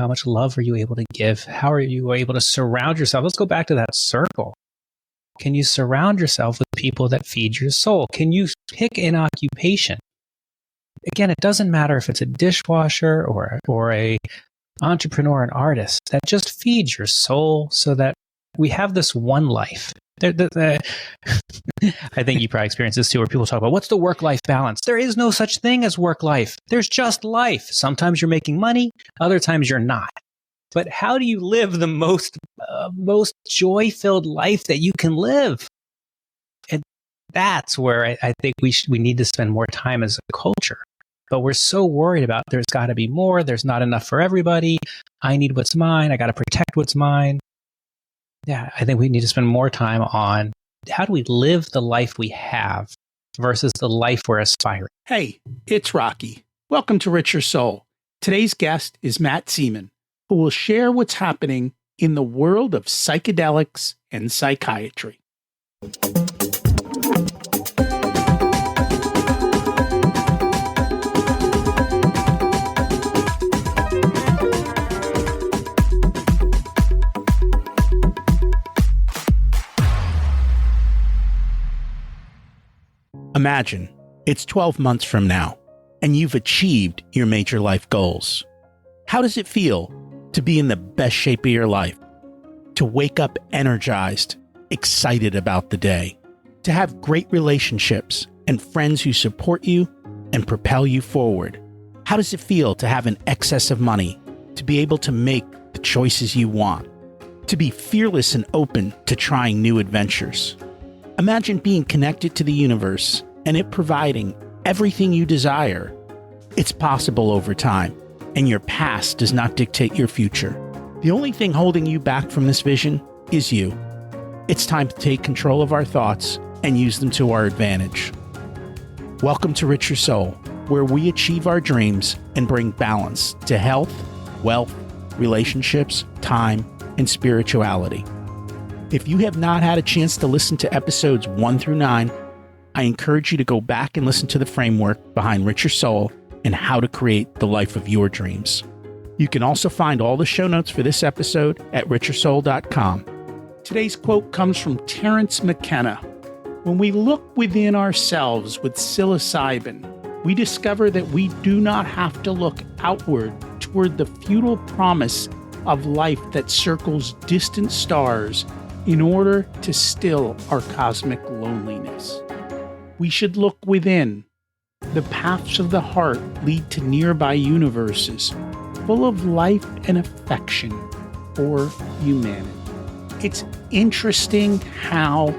How much love are you able to give? How are you able to surround yourself? Let's go back to that circle. Can you surround yourself with people that feed your soul? Can you pick an occupation? Again, it doesn't matter if it's a dishwasher or a entrepreneur, an artist, that just feeds your soul so that we have this one life. I think you probably experienced this too, where people talk about what's the work-life balance. There is no such thing as work-life. There's just life. Sometimes you're making money, other times you're not. But how do you live the most joy-filled life that you can live? And that's where I think we need to spend more time as a culture. But we're so worried about there's got to be more. There's not enough for everybody. I need what's mine. I got to protect what's mine. Yeah, I think we need to spend more time on how do we live the life we have versus the life we're aspiring. Hey, it's Rocky. Welcome to Richer Soul. Today's guest is Matt Zemon, who will share what's happening in the world of psychedelics and psychiatry. Imagine it's 12 months from now, and you've achieved your major life goals. How does it feel to be in the best shape of your life? To wake up energized, excited about the day? To have great relationships and friends who support you and propel you forward? How does it feel to have an excess of money, to be able to make the choices you want? To be fearless and open to trying new adventures? Imagine being connected to the universe and it providing everything you desire. It's possible over time, and your past does not dictate your future. The only thing holding you back from this vision is you. It's time to take control of our thoughts and use them to our advantage. Welcome to Richer Soul, where we achieve our dreams and bring balance to health, wealth, relationships, time, and spirituality. If you have not had a chance to listen to episodes 1 through 9, I encourage you to go back and listen to the framework behind Richer Soul and how to create the life of your dreams. You can also find all the show notes for this episode at richersoul.com. Today's quote comes from Terence McKenna. When we look within ourselves with psilocybin, we discover that we do not have to look outward toward the futile promise of life that circles distant stars in order to still our cosmic loneliness. We should look within. The paths of the heart lead to nearby universes full of life and affection for humanity. It's interesting how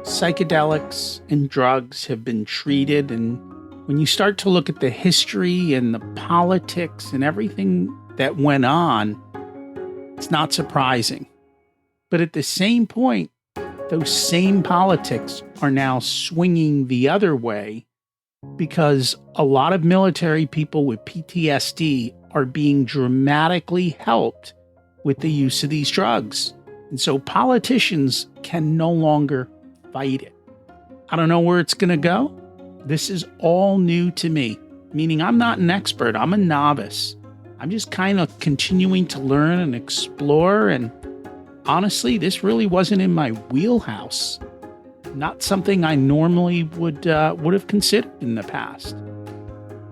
psychedelics and drugs have been treated, and when you start to look at the history and the politics and everything that went on, it's not surprising. But at the same point, those same politics are now swinging the other way because a lot of military people with PTSD are being dramatically helped with the use of these drugs. And so politicians can no longer fight it. I don't know where it's going to go. This is all new to me, meaning I'm not an expert. I'm a novice. I'm just kind of continuing to learn and explore, and honestly, this really wasn't in my wheelhouse. Not something I normally would have considered in the past.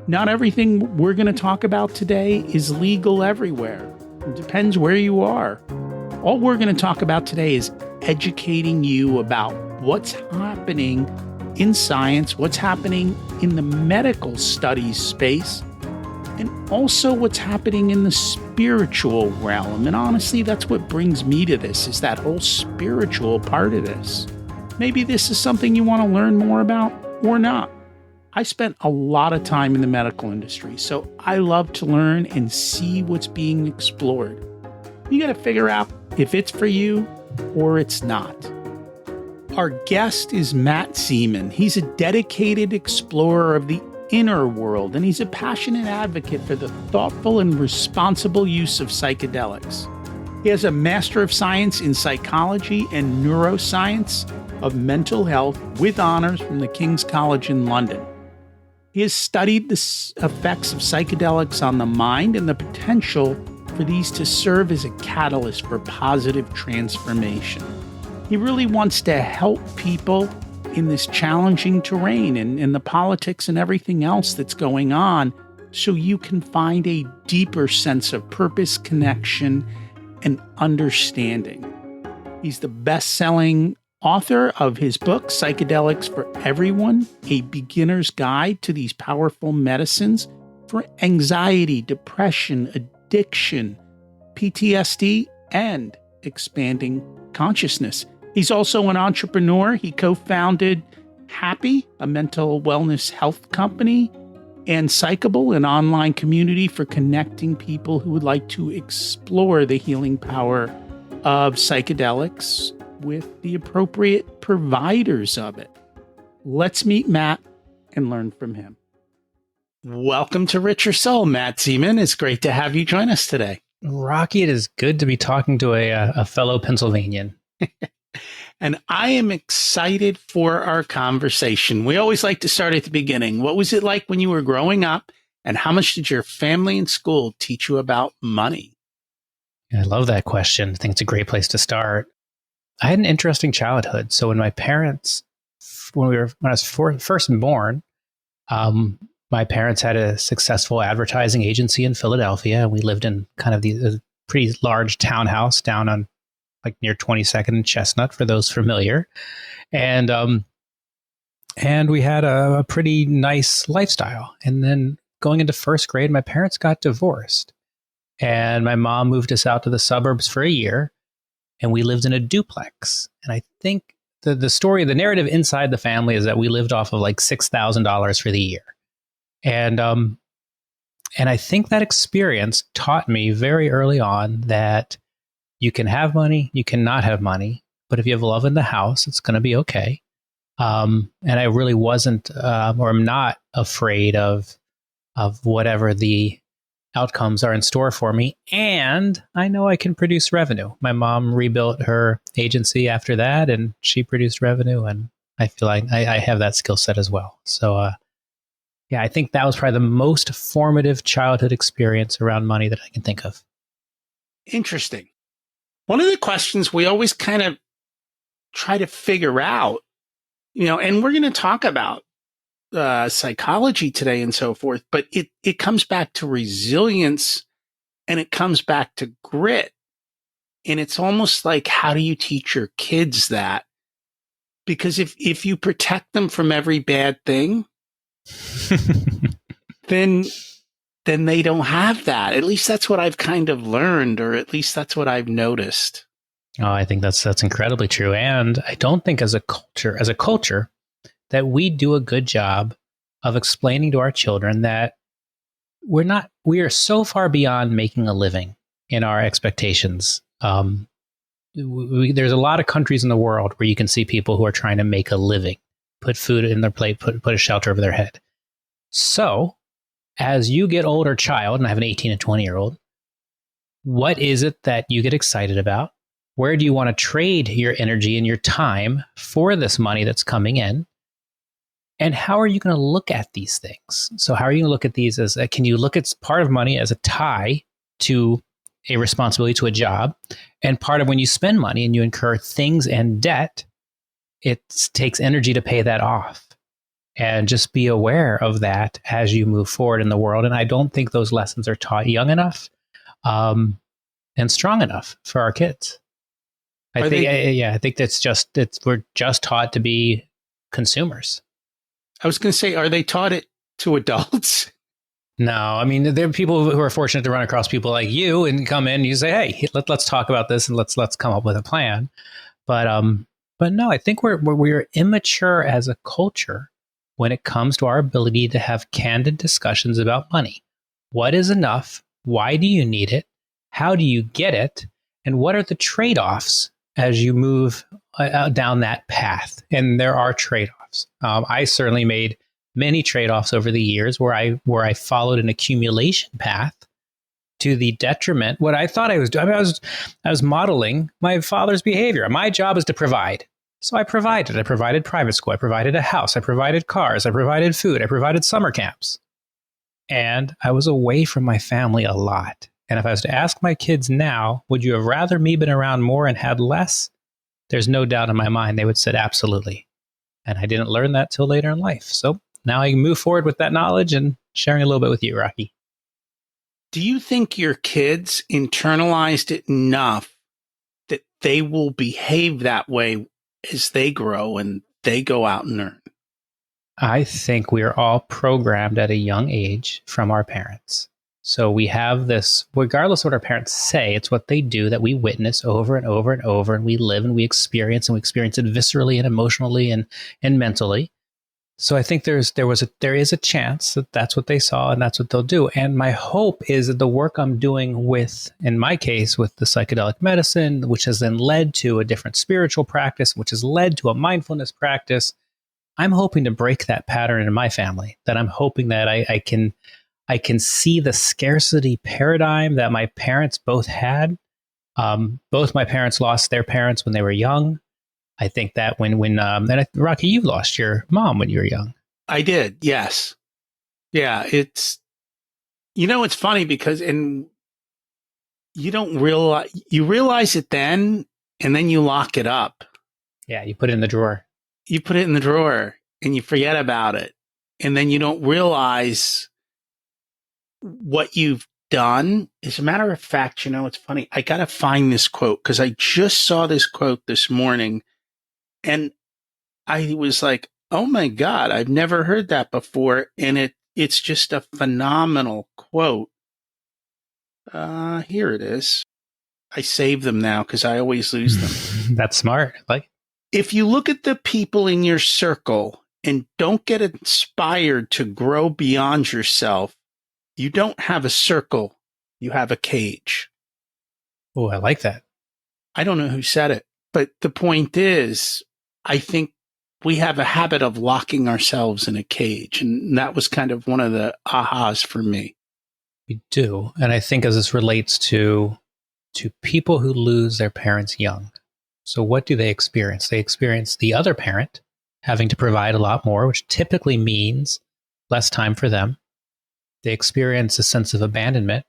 Not everything we're going to talk about today is legal everywhere. It depends where you are. All we're going to talk about today is educating you about what's happening in science, what's happening in the medical studies space, and also what's happening in the spiritual realm. And honestly, that's what brings me to this, is that whole spiritual part of this. Maybe this is something you want to learn more about or not. I spent a lot of time in the medical industry, so I love to learn and see what's being explored. You got to figure out if it's for you or it's not. Our guest is Matt Zemon. He's a dedicated explorer of the inner world, and he's a passionate advocate for the thoughtful and responsible use of psychedelics. He has a Master of Science in Psychology and Neuroscience of Mental Health with honors from the King's College in London. He has studied the effects of psychedelics on the mind and the potential for these to serve as a catalyst for positive transformation. He really wants to help people in this challenging terrain and in the politics and everything else that's going on, so you can find a deeper sense of purpose, connection, and understanding. He's the best-selling author of his book, Psychedelics for Everyone, A Beginner's Guide to These Powerful Medicines for Anxiety, Depression, Addiction, PTSD, and Expanding Consciousness. He's also an entrepreneur. He co-founded Happy, a mental wellness health company, and Psychable, an online community for connecting people who would like to explore the healing power of psychedelics with the appropriate providers of it. Let's meet Matt and learn from him. Welcome to Richer Soul, Matt Zemon. It's great to have you join us today. Rocky, it is good to be talking to a fellow Pennsylvanian. And I am excited for our conversation. We always like to start at the beginning. What was it like when you were growing up, and how much did your family and school teach you about money? I love that question. I think it's a great place to start. I had an interesting childhood. So when my parents, when I was first born, my parents had a successful advertising agency in Philadelphia, and we lived in kind of a pretty large townhouse down on like near 22nd and Chestnut, for those familiar. And we had a pretty nice lifestyle. And then going into first grade, my parents got divorced. And my mom moved us out to the suburbs for a year, and we lived in a duplex. And I think the story, the narrative inside the family is that we lived off of like $6,000 for the year. And I think that experience taught me very early on that you can have money, you cannot have money, but if you have love in the house, it's going to be okay. And I really wasn't, or I'm not afraid of whatever the outcomes are in store for me. And I know I can produce revenue. My mom rebuilt her agency after that, and she produced revenue, and I feel like I have that skill set as well. So, yeah, I think that was probably the most formative childhood experience around money that I can think of. Interesting. One of the questions we always kind of try to figure out, and we're going to talk about psychology today and so forth, but it comes back to resilience, and it comes back to grit. And it's almost like, how do you teach your kids that? Because if you protect them from every bad thing, then they don't have that. At least that's what I've kind of learned, or at least that's what I've noticed. Oh, I think that's incredibly true. And I don't think as a culture that we do a good job of explaining to our children that we are so far beyond making a living in our expectations. There's a lot of countries in the world where you can see people who are trying to make a living, put food in their plate, put a shelter over their head. So as you get older, child, and I have an 18 and 20-year-old, what is it that you get excited about? Where do you want to trade your energy and your time for this money that's coming in? And how are you going to look at these things? So how are you going to look at these as, can you look at part of money as a tie to a responsibility, to a job? And part of when you spend money and you incur things and debt, it takes energy to pay that off. And just be aware of that as you move forward in the world. And I don't think those lessons are taught young enough and strong enough for our kids. I think we're just taught to be consumers. I was going to say, are they taught it to adults? No, I mean, there are people who are fortunate to run across people like you and come in and you say, hey, let's talk about this and let's come up with a plan. But no, I think we're immature as a culture when it comes to our ability to have candid discussions about money. What is enough? Why do you need it? How do you get it? And what are the trade-offs as you move down that path? And there are trade-offs. I certainly made many trade-offs over the years where I followed an accumulation path to the detriment. What I thought I was doing, I was modeling my father's behavior. My job is to provide. So I provided. I provided private school. I provided a house. I provided cars. I provided food. I provided summer camps. And I was away from my family a lot. And if I was to ask my kids now, would you have rather me been around more and had less? There's no doubt in my mind they would say absolutely. And I didn't learn that till later in life. So now I can move forward with that knowledge and sharing a little bit with you, Rocky. Do you think your kids internalized it enough that they will behave that way as they grow and they go out and earn? I think we are all programmed at a young age from our parents. So we have this, regardless of what our parents say, it's what they do that we witness over and over and over, and we live and we experience it viscerally and emotionally and mentally. So I think there is a chance that that's what they saw and that's what they'll do. And my hope is that the work I'm doing with, in my case, with the psychedelic medicine, which has then led to a different spiritual practice, which has led to a mindfulness practice, I'm hoping to break that pattern in my family. That I'm hoping that I can see the scarcity paradigm that my parents both had. Both my parents lost their parents when they were young. I think that Rocky, you lost your mom when you were young. I did, yes. Yeah, it's funny because you realize it then, and then you lock it up. Yeah, you put it in the drawer. You put it in the drawer and you forget about it. And then you don't realize what you've done. As a matter of fact, it's funny. I got to find this quote because I just saw this quote this morning. And I was like, oh my God, I've never heard that before. And it's just a phenomenal quote. Here it is. I save them now because I always lose them. That's smart. If you look at the people in your circle and don't get inspired to grow beyond yourself, you don't have a circle, you have a cage. Oh, I like that. I don't know who said it, but the point is, I think we have a habit of locking ourselves in a cage. And that was kind of one of the ahas for me. We do. And I think as this relates to people who lose their parents young. So what do they experience? They experience the other parent having to provide a lot more, which typically means less time for them. They experience a sense of abandonment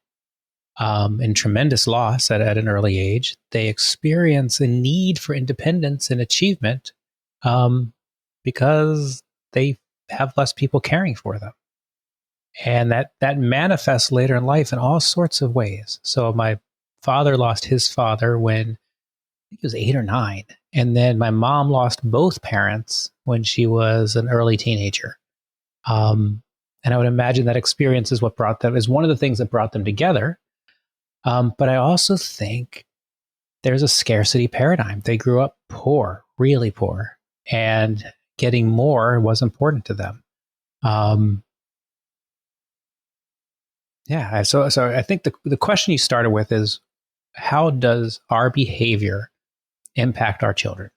and tremendous loss at an early age. They experience a need for independence and achievement because they have less people caring for them. And that manifests later in life in all sorts of ways. So my father lost his father when he was 8 or 9. And then my mom lost both parents when she was an early teenager. And I would imagine that experience is one of the things that brought them together. But I also think there's a scarcity paradigm. They grew up poor, really poor, and getting more was important to them. So I think the question you started with is, how does our behavior impact our children?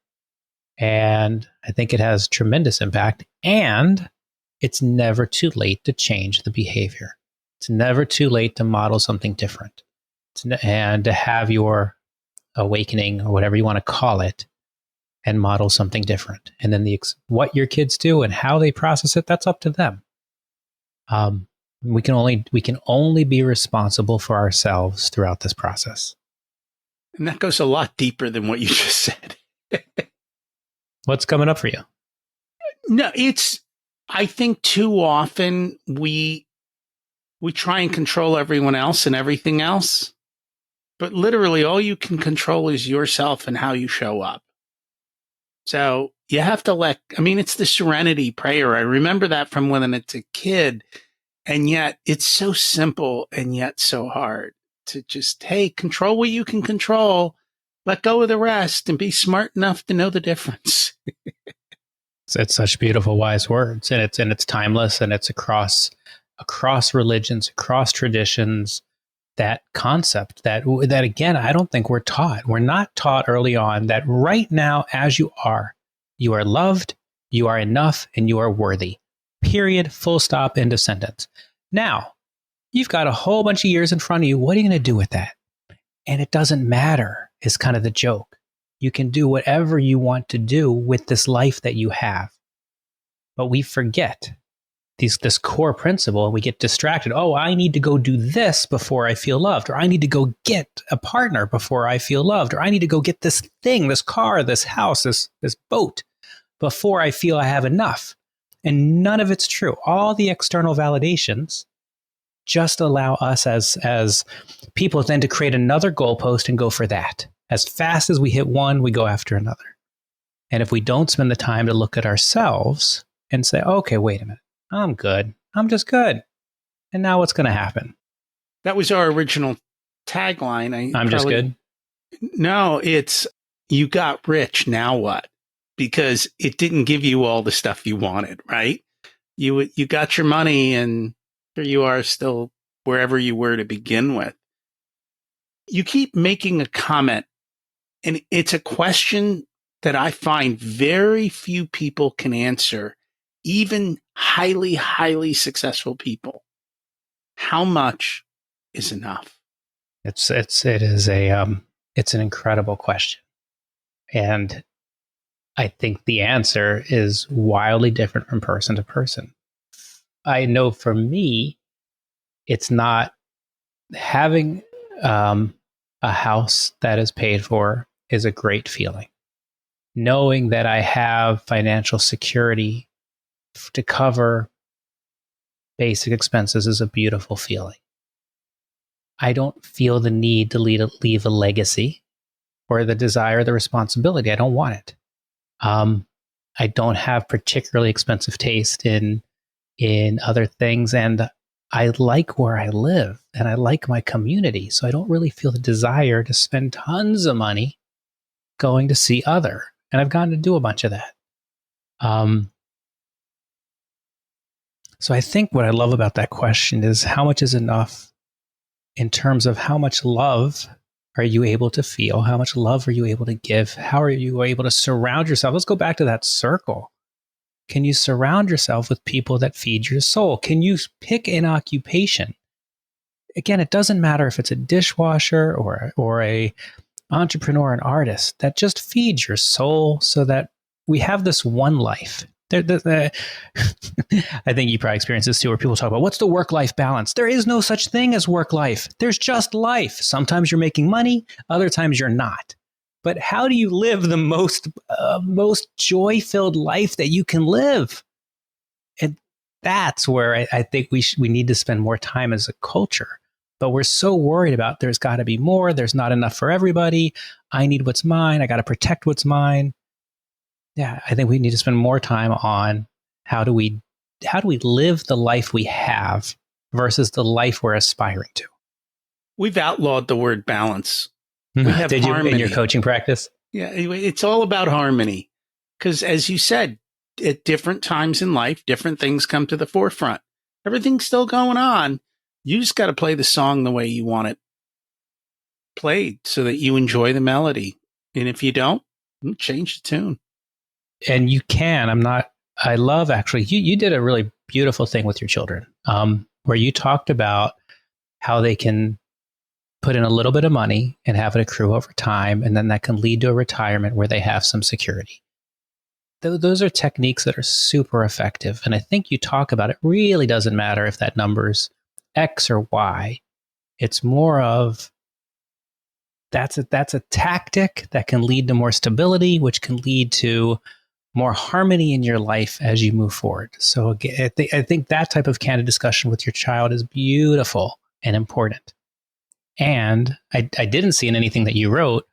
And I think it has tremendous impact, and it's never too late to change the behavior. It's never too late to model something different and to have your awakening or whatever you want to call it and model something different. And then what your kids do and how they process it, that's up to them. We can only be responsible for ourselves throughout this process. And that goes a lot deeper than what you just said. What's coming up for you? No, I think too often we try and control everyone else and everything else, but literally all you can control is yourself and how you show up. So you have to it's the serenity prayer. I remember that from when it's a kid, and yet it's so simple and yet so hard to just, hey, control what you can control, let go of the rest, and be smart enough to know the difference. It's such beautiful, wise words, and it's timeless, and it's across religions, across traditions. That concept that again, I don't think we're taught. We're not taught early on that right now, as you are loved, you are enough, and you are worthy. Period. Full stop. End of sentence. Now, you've got a whole bunch of years in front of you. What are you going to do with that? And it doesn't matter, is kind of the joke. You can do whatever you want to do with this life that you have. But we forget this core principle, and we get distracted. Oh, I need to go do this before I feel loved, or I need to go get a partner before I feel loved, or I need to go get this thing, this car, this house, this boat before I feel I have enough. And none of it's true. All the external validations just allow us as people then to create another goalpost and go for that. As fast as we hit one, we go after another. And if we don't spend the time to look at ourselves and say, okay, wait a minute, I'm good. I'm just good. And now what's going to happen? That was our original tagline. I'm just good. No, it's you got rich. Now what? Because it didn't give you all the stuff you wanted, right? You got your money and here you are still wherever you were to begin with. You keep making a comment, and it's a question that I find very few people can answer, even highly, highly successful people. How much is enough? It's an incredible question. And I think the answer is wildly different from person to person. I know for me, it's not having a house that is paid for is a great feeling. Knowing that I have financial security to cover basic expenses is a beautiful feeling. I don't feel the need to leave a legacy or the desire, the responsibility. I don't want it. I don't have particularly expensive taste in other things, and I like where I live and I like my community. So I don't really feel the desire to spend tons of money going to see other. And I've gotten to do a bunch of that. So I think what I love about that question is how much is enough in terms of how much love are you able to feel? How much love are you able to give? How are you able to surround yourself? Let's go back to that circle. Can you surround yourself with people that feed your soul? Can you pick an occupation? Again, it doesn't matter if it's a dishwasher or a entrepreneur, an artist that just feeds your soul so that we have this one life. I think you probably experienced this too, where people talk about what's the work-life balance? There is no such thing as work-life. There's just life. Sometimes you're making money, other times you're not. But how do you live the most joy-filled life that you can live? And that's where I think we need to spend more time as a culture. But we're so worried about there's got to be more. There's not enough for everybody. I need what's mine. I got to protect what's mine. Yeah, I think we need to spend more time on how do we live the life we have versus the life we're aspiring to. We've outlawed the word balance. We have Did harmony. You in your coaching practice? Yeah, it's all about harmony. Because as you said, at different times in life, different things come to the forefront. Everything's still going on. You just got to play the song the way you want it played so that you enjoy the melody. And if you don't, change the tune. And you can. I love actually, you did a really beautiful thing with your children where you talked about how they can put in a little bit of money and have it accrue over time. And then that can lead to a retirement where they have some security. Those are techniques that are super effective. And I think you talk about it really doesn't matter if that number's X or Y. It's more of that's a tactic that can lead to more stability, which can lead to more harmony in your life as you move forward. So again, I think that type of candid discussion with your child is beautiful and important. And I didn't see in anything that you wrote,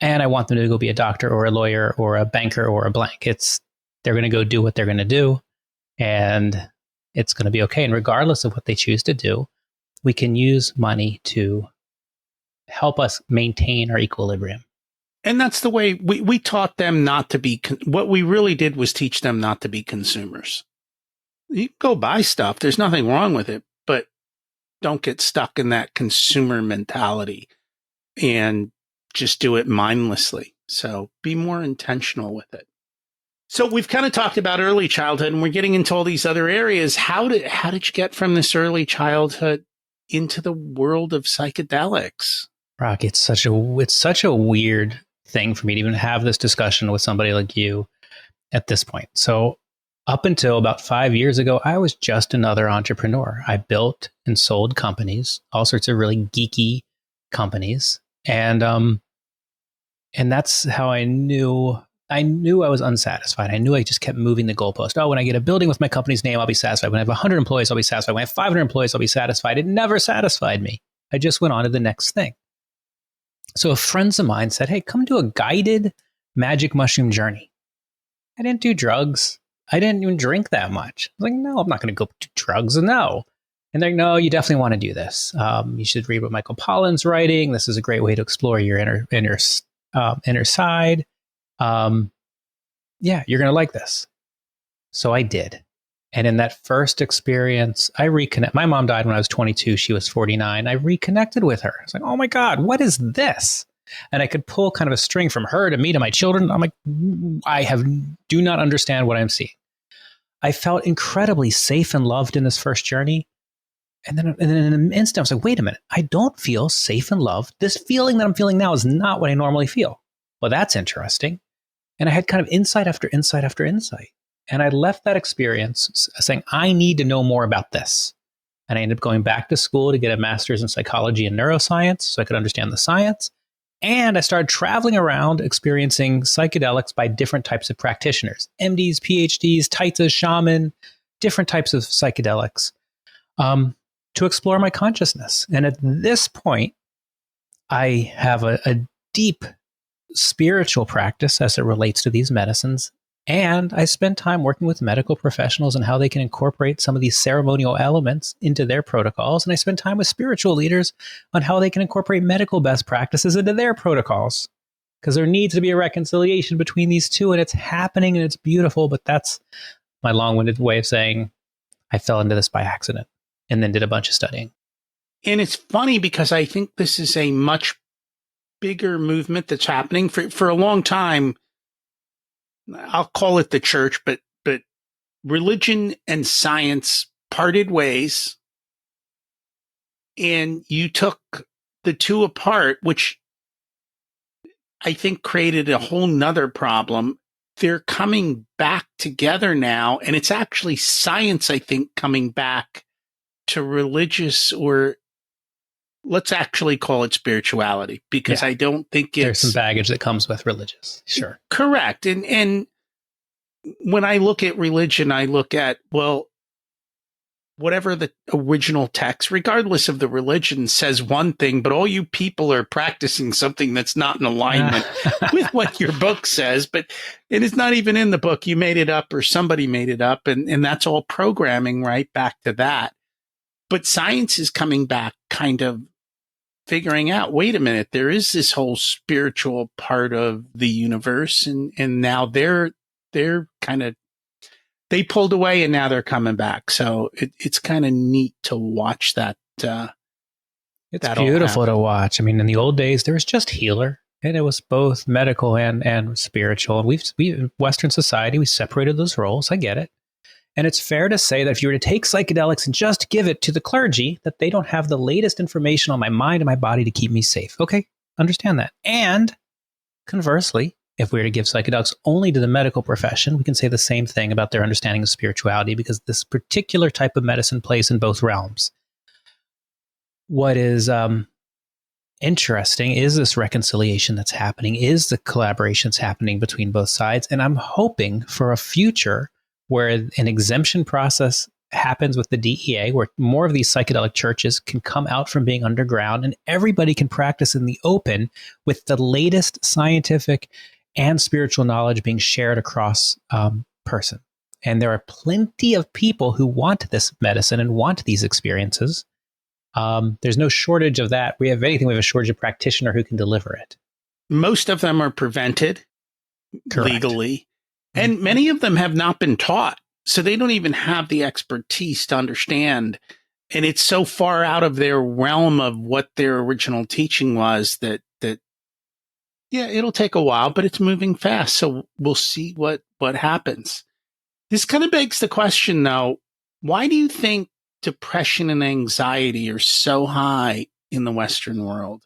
and I want them to go be a doctor or a lawyer or a banker or a blank. They're going to go do what they're going to do, and it's going to be okay. And regardless of what they choose to do, we can use money to help us maintain our equilibrium. And that's the way we taught them not to be. What we really did was teach them not to be consumers. You can go buy stuff. There's nothing wrong with it, but don't get stuck in that consumer mentality and just do it mindlessly. So be more intentional with it. So we've kind of talked about early childhood, and we're getting into all these other areas. How did you get from this early childhood into the world of psychedelics? Brock, it's such a weird thing for me to even have this discussion with somebody like you at this point. So Up until about 5 years ago, I was just another entrepreneur. I built and sold companies, all sorts of really geeky companies. And that's how I knew I was unsatisfied. I knew I just kept moving the goalpost. Oh, when I get a building with my company's name, I'll be satisfied. When I have 100 employees, I'll be satisfied. When I have 500 employees, I'll be satisfied. It never satisfied me. I just went on to the next thing. So friends of mine said, hey, come do a guided magic mushroom journey. I didn't do drugs. I didn't even drink that much. I was like, no, I'm not going to go do drugs. No. And they're like, no, you definitely want to do this. You should read what Michael Pollan's writing. This is a great way to explore your inner side. Yeah, you're going to like this. So I did. And in that first experience, I reconnect. My mom died when I was 22. She was 49. I reconnected with her. I was like, oh my God, what is this? And I could pull kind of a string from her to me to my children. I'm like, do not understand what I'm seeing. I felt incredibly safe and loved in this first journey. And then in an instant, I was like, wait a minute, I don't feel safe and loved. This feeling that I'm feeling now is not what I normally feel. Well, that's interesting. And I had kind of insight after insight after insight. And I left that experience saying, I need to know more about this. And I ended up going back to school to get a master's in psychology and neuroscience so I could understand the science. And I started traveling around experiencing psychedelics by different types of practitioners, MDs, PhDs, taitas, shaman, different types of psychedelics to explore my consciousness. And at this point, I have a deep spiritual practice as it relates to these medicines. And I spend time working with medical professionals and how they can incorporate some of these ceremonial elements into their protocols. And I spend time with spiritual leaders on how they can incorporate medical best practices into their protocols. Because there needs to be a reconciliation between these two, and it's happening and it's beautiful. But that's my long-winded way of saying I fell into this by accident and then did a bunch of studying. And it's funny because I think this is a much bigger movement that's happening for a long time. I'll call it the church, but religion and science parted ways, and you took the two apart, which I think created a whole nother problem. They're coming back together now, and it's actually science, I think, coming back to religious, or let's actually call it spirituality, because I don't think there's some baggage that comes with religious. Sure. Correct. And when I look at religion, I look at, well, whatever the original text, regardless of the religion, says one thing, but all you people are practicing something that's not in alignment with what your book says, but it is not even in the book. You made it up or somebody made it up, and that's all programming right back to that. But science is coming back, kind of figuring out, wait a minute, there is this whole spiritual part of the universe, and now they're kind of, they pulled away and now they're coming back. So it's kind of neat to watch that. It's beautiful to watch. I mean, in the old days, there was just healer, and it was both medical and spiritual. And we in Western society, we separated those roles. I get it. And it's fair to say that if you were to take psychedelics and just give it to the clergy, that they don't have the latest information on my mind and my body to keep me safe. Okay, understand that. And conversely, if we were to give psychedelics only to the medical profession, we can say the same thing about their understanding of spirituality, because this particular type of medicine plays in both realms. What is interesting is this reconciliation that's happening, is the collaborations happening between both sides. And I'm hoping for a future where an exemption process happens with the DEA, where more of these psychedelic churches can come out from being underground and everybody can practice in the open with the latest scientific and spiritual knowledge being shared across person. And there are plenty of people who want this medicine and want these experiences. There's no shortage of that. We have a shortage of practitioner who can deliver it. Most of them are prevented legally, and many of them have not been taught. So they don't even have the expertise to understand. And it's so far out of their realm of what their original teaching was that yeah, it'll take a while, but it's moving fast. So we'll see what happens. This kind of begs the question, though, why do you think depression and anxiety are so high in the Western world?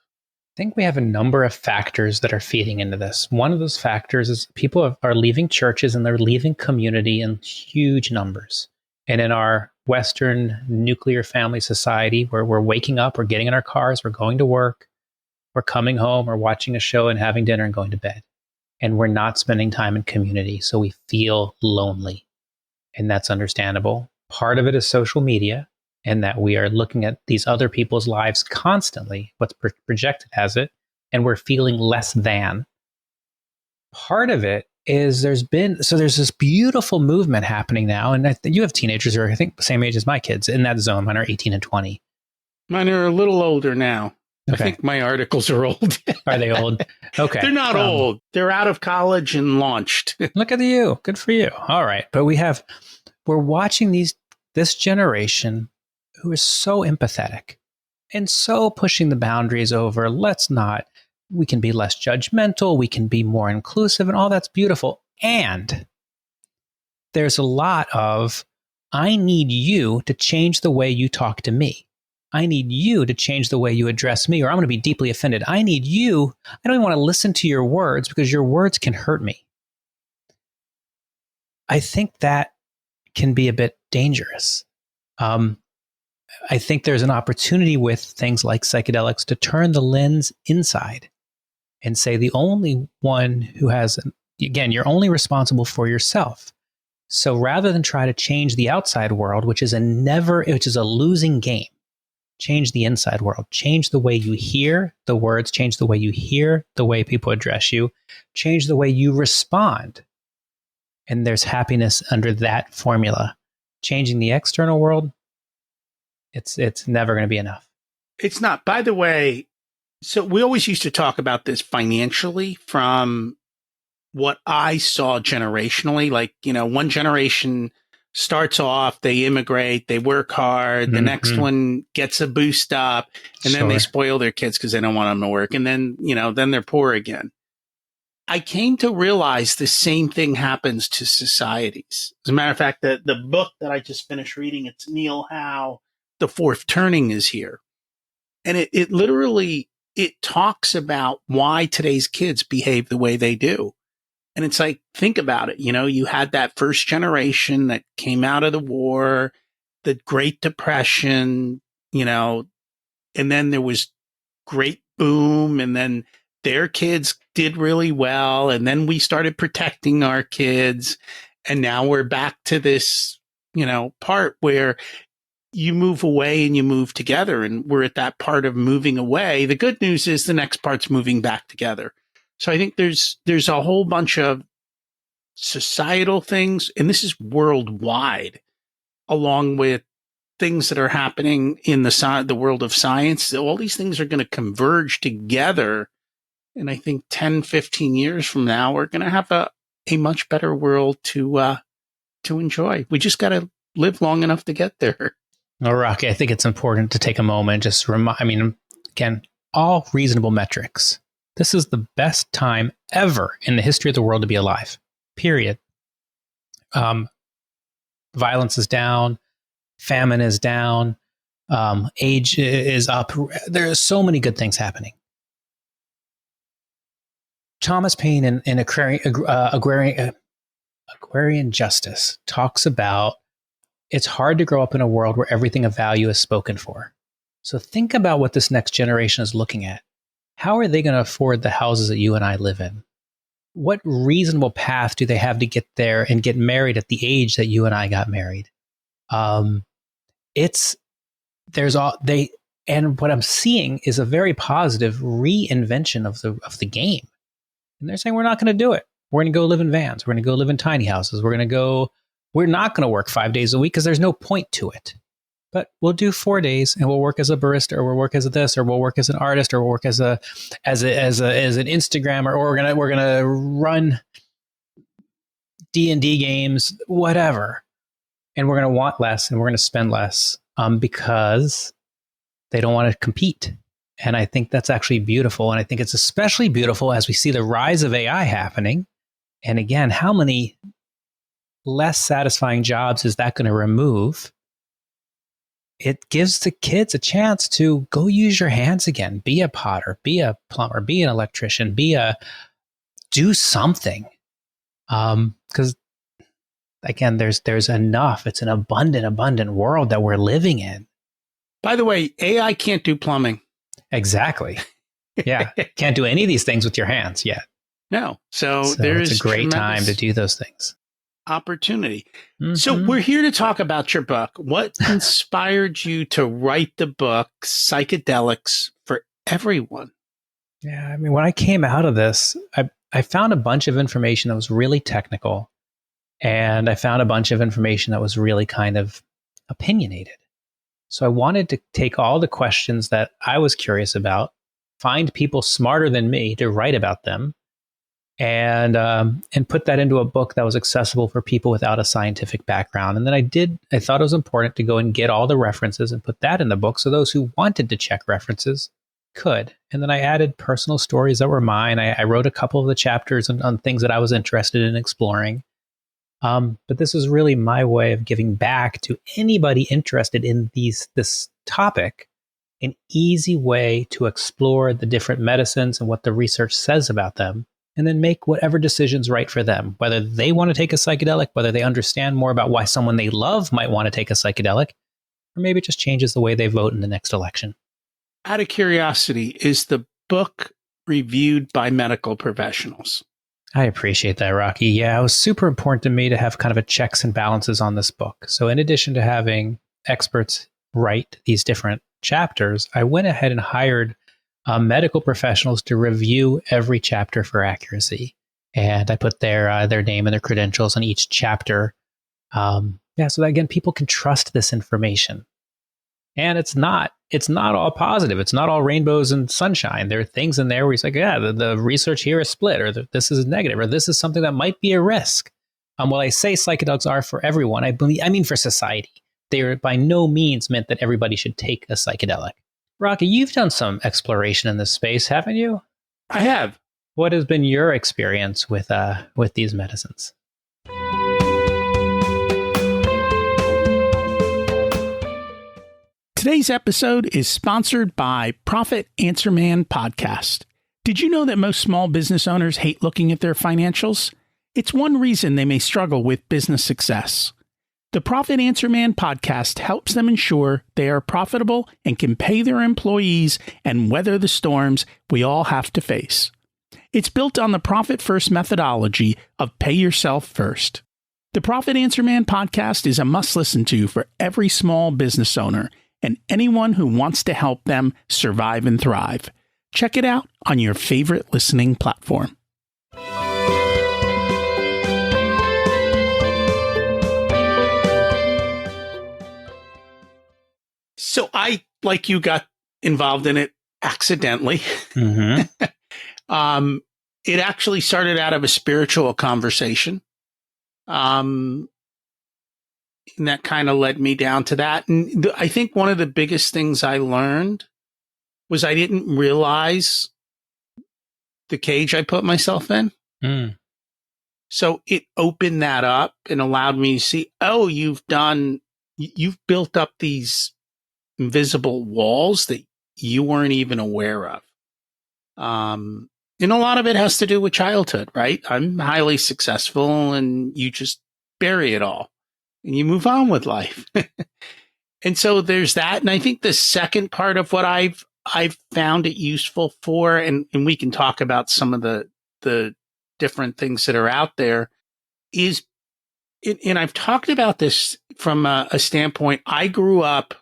think we have a number of factors that are feeding into this. One of those factors is people are leaving churches and they're leaving community in huge numbers. And in our Western nuclear family society, where we're waking up, we're getting in our cars, we're going to work, we're coming home, we're watching a show and having dinner and going to bed. And we're not spending time in community. So we feel lonely. And that's understandable. Part of it is social media, and that we are looking at these other people's lives constantly, what's projected as it, and we're feeling less than. Part of it is there's this beautiful movement happening now, and you have teenagers who are, I think, the same age as my kids in that zone. Mine are 18 and 20. Mine are a little older now. Okay. I think my articles are old. Are they old? Okay. They're not old. They're out of college and launched. Look at you. Good for you. All right. But we're watching this generation who is so empathetic and so pushing the boundaries over. We can be less judgmental. We can be more inclusive, and all that's beautiful. And there's a lot of, I need you to change the way you talk to me. I need you to change the way you address me, or I'm going to be deeply offended. I don't even want to listen to your words because your words can hurt me. I think that can be a bit dangerous. I think there's an opportunity with things like psychedelics to turn the lens inside and say the only one who has, again, you're only responsible for yourself. So rather than try to change the outside world, which is a losing game, change the inside world, change the way you hear the words, change the way you hear the way people address you, change the way you respond. And there's happiness under that formula. Changing the external world, it's never going to be enough. It's not. By the way, so we always used to talk about this financially from what I saw generationally. Like, one generation starts off, they immigrate, they work hard. The next one gets a boost up, and then they spoil their kids because they don't want them to work. And then, then they're poor again. I came to realize the same thing happens to societies. As a matter of fact, the book that I just finished reading, it's Neil Howe, The Fourth Turning, is here. And it literally talks about why today's kids behave the way they do. And it's like, think about it. You had that first generation that came out of the war, the Great Depression, and then there was great boom, and then their kids did really well. And then we started protecting our kids. And now we're back to this, part where you move away and you move together. And we're at that part of moving away. The good news is the next part's moving back together. So I think there's a whole bunch of societal things, and this is worldwide, along with things that are happening in the world of science. All these things are going to converge together. And I think 10, 15 years from now, we're going to have a much better world to enjoy. We just got to live long enough to get there. Well, Rocky, I think it's important to take a moment, again, all reasonable metrics. This is the best time ever in the history of the world to be alive, period. Violence is down, famine is down, age is up. There are so many good things happening. Thomas Paine in Agrarian Justice talks about it's hard to grow up in a world where everything of value is spoken for. So think about what this next generation is looking at. How are they going to afford the houses that you and I live in? What reasonable path do they have to get there and get married at the age that you and I got married? And what I'm seeing is a very positive reinvention of the game. And they're saying, we're not going to do it. We're going to go live in vans. We're going to go live in tiny houses. We're not going to work 5 days a week because there's no point to it. But we'll do 4 days and we'll work as a barista, or we'll work as a this, or we'll work as an artist, or we'll work as an Instagrammer, or we're gonna run D&D games, whatever. And we're gonna want less and we're gonna spend less because they don't want to compete. And I think that's actually beautiful. And I think it's especially beautiful as we see the rise of AI happening. And again, how many less satisfying jobs is that going to remove? it gives the kids a chance to go use your hands again, be a potter, be a plumber, be an electrician, do something. Because again, there's enough. It's an abundant world that we're living in. By the way, AI can't do plumbing. Exactly. Yeah. Can't do any of these things with your hands yet. No. So there's it's a great time to do those things. Opportunity. Mm-hmm. So we're here to talk about your book. What inspired you to write the book, Psychedelics for Everyone? Yeah. I mean, when I came out of this, I found a bunch of information that was really technical. And I found a bunch of information that was really kind of opinionated. So I wanted to take all the questions that I was curious about, find people smarter than me to write about them, and put that into a book that was accessible for people without a scientific background. And then I thought it was important to go and get all the references and put that in the book so those who wanted to check references could. And then I added personal stories that were mine. I wrote a couple of the chapters on things that I was interested in exploring. But this was really my way of giving back to anybody interested in this topic, an easy way to explore the different medicines and what the research says about them, and then make whatever decision's right for them, whether they want to take a psychedelic, whether they understand more about why someone they love might want to take a psychedelic, or maybe it just changes the way they vote in the next election. Out of curiosity, is the book reviewed by medical professionals? I appreciate that, Rocky. Yeah, it was super important to me to have kind of a checks and balances on this book. So in addition to having experts write these different chapters, I went ahead and hired medical professionals to review every chapter for accuracy. And I put their name and their credentials on each chapter. So that, again, people can trust this information. And it's not all positive. It's not all rainbows and sunshine. There are things in there where he's like, yeah, the research here is split, or this is negative, or this is something that might be a risk. While I say psychedelics are for everyone, I mean for society. They are by no means meant that everybody should take a psychedelic. Rocky, you've done some exploration in this space, haven't you? I have. What has been your experience with these medicines? Today's episode is sponsored by Profit Answer Man Podcast. Did you know that most small business owners hate looking at their financials? It's one reason they may struggle with business success. The Profit Answer Man Podcast helps them ensure they are profitable and can pay their employees and weather the storms we all have to face. It's built on the Profit First methodology of pay yourself first. The Profit Answer Man Podcast is a must listen to for every small business owner and anyone who wants to help them survive and thrive. Check it out on your favorite listening platform. So I, like you, got involved in it accidentally. Mm-hmm. It actually started out of a spiritual conversation. And that kind of led me down to that. And I think one of the biggest things I learned was I didn't realize the cage I put myself in. Mm. So it opened that up and allowed me to see, oh, you've built up these invisible walls that you weren't even aware of. And a lot of it has to do with childhood, right? I'm highly successful and you just bury it all. And you move on with life. And so there's that. And I think the second part of what I've found it useful for, and we can talk about some of the different things that are out there, is, and I've talked about this from a standpoint, I grew up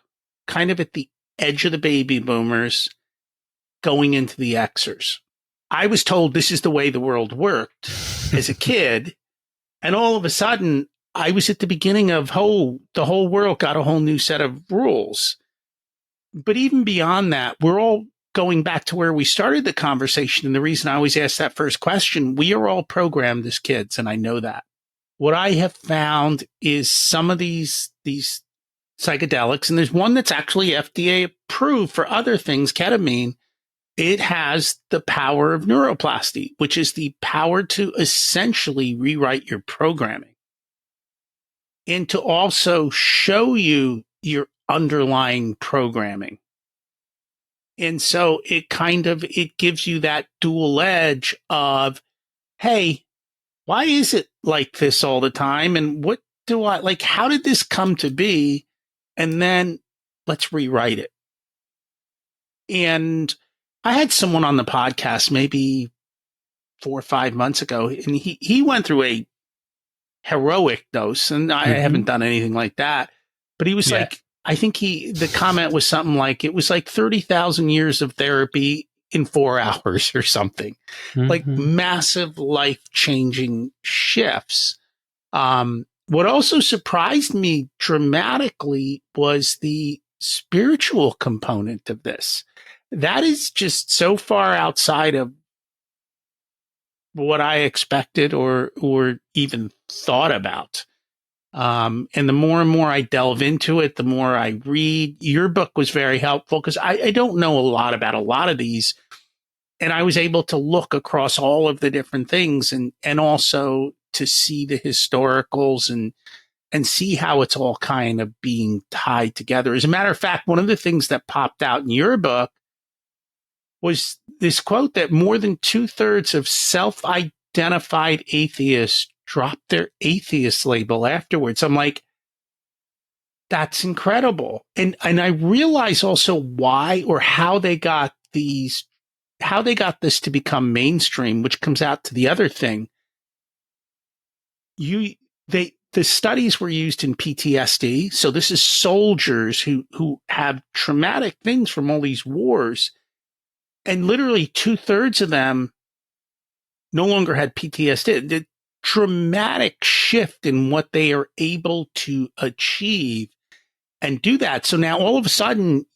kind of at the edge of the baby boomers going into the Xers. I was told this is the way the world worked as a kid. And all of a sudden, I was at the beginning of the whole world got a whole new set of rules. But even beyond that, we're all going back to where we started the conversation. And the reason I always ask that first question, we are all programmed as kids, and I know that. What I have found is some of these psychedelics, and there's one that's actually FDA approved for other things, ketamine. It has the power of neuroplasty, which is the power to essentially rewrite your programming. And to also show you your underlying programming. And so it gives you that dual edge of, hey, why is it like this all the time? And what do I like? How did this come to be? And then let's rewrite it. And I had someone on the podcast maybe 4 or 5 months ago, and he went through a heroic dose, and I haven't done anything like that. But he was like, I think the comment was something like, it was like 30,000 years of therapy in 4 hours or something, like massive life-changing shifts. What also surprised me dramatically was the spiritual component of this. That is just so far outside of what I expected or even thought about. And the more and more I delve into it, the more I read. Your book was very helpful because I don't know a lot about a lot of these. And I was able to look across all of the different things and also to see the historicals and see how it's all kind of being tied together. As a matter of fact, one of the things that popped out in your book was this quote that more than 2/3 of self-identified atheists drop their atheist label afterwards. I'm like, that's incredible. And I realize also why or how they got this to become mainstream, which comes out to the other thing. The studies were used in PTSD. So this is soldiers who have traumatic things from all these wars. And literally 2/3 of them no longer had PTSD. The dramatic shift in what they are able to achieve and do that. So now all of a sudden,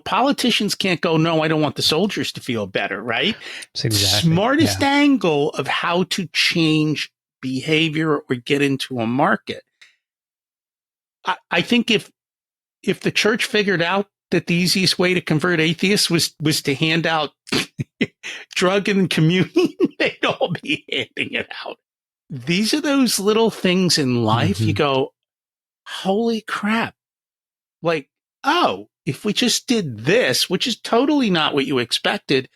politicians can't go, no, I don't want the soldiers to feel better, right? Exactly, smartest angle of how to change behavior or get into a market. I think if the church figured out that the easiest way to convert atheists was to hand out drug and communion, they'd all be handing it out. These are those little things in life. You go, holy crap. Like, oh, if we just did this, which is totally not what you expected,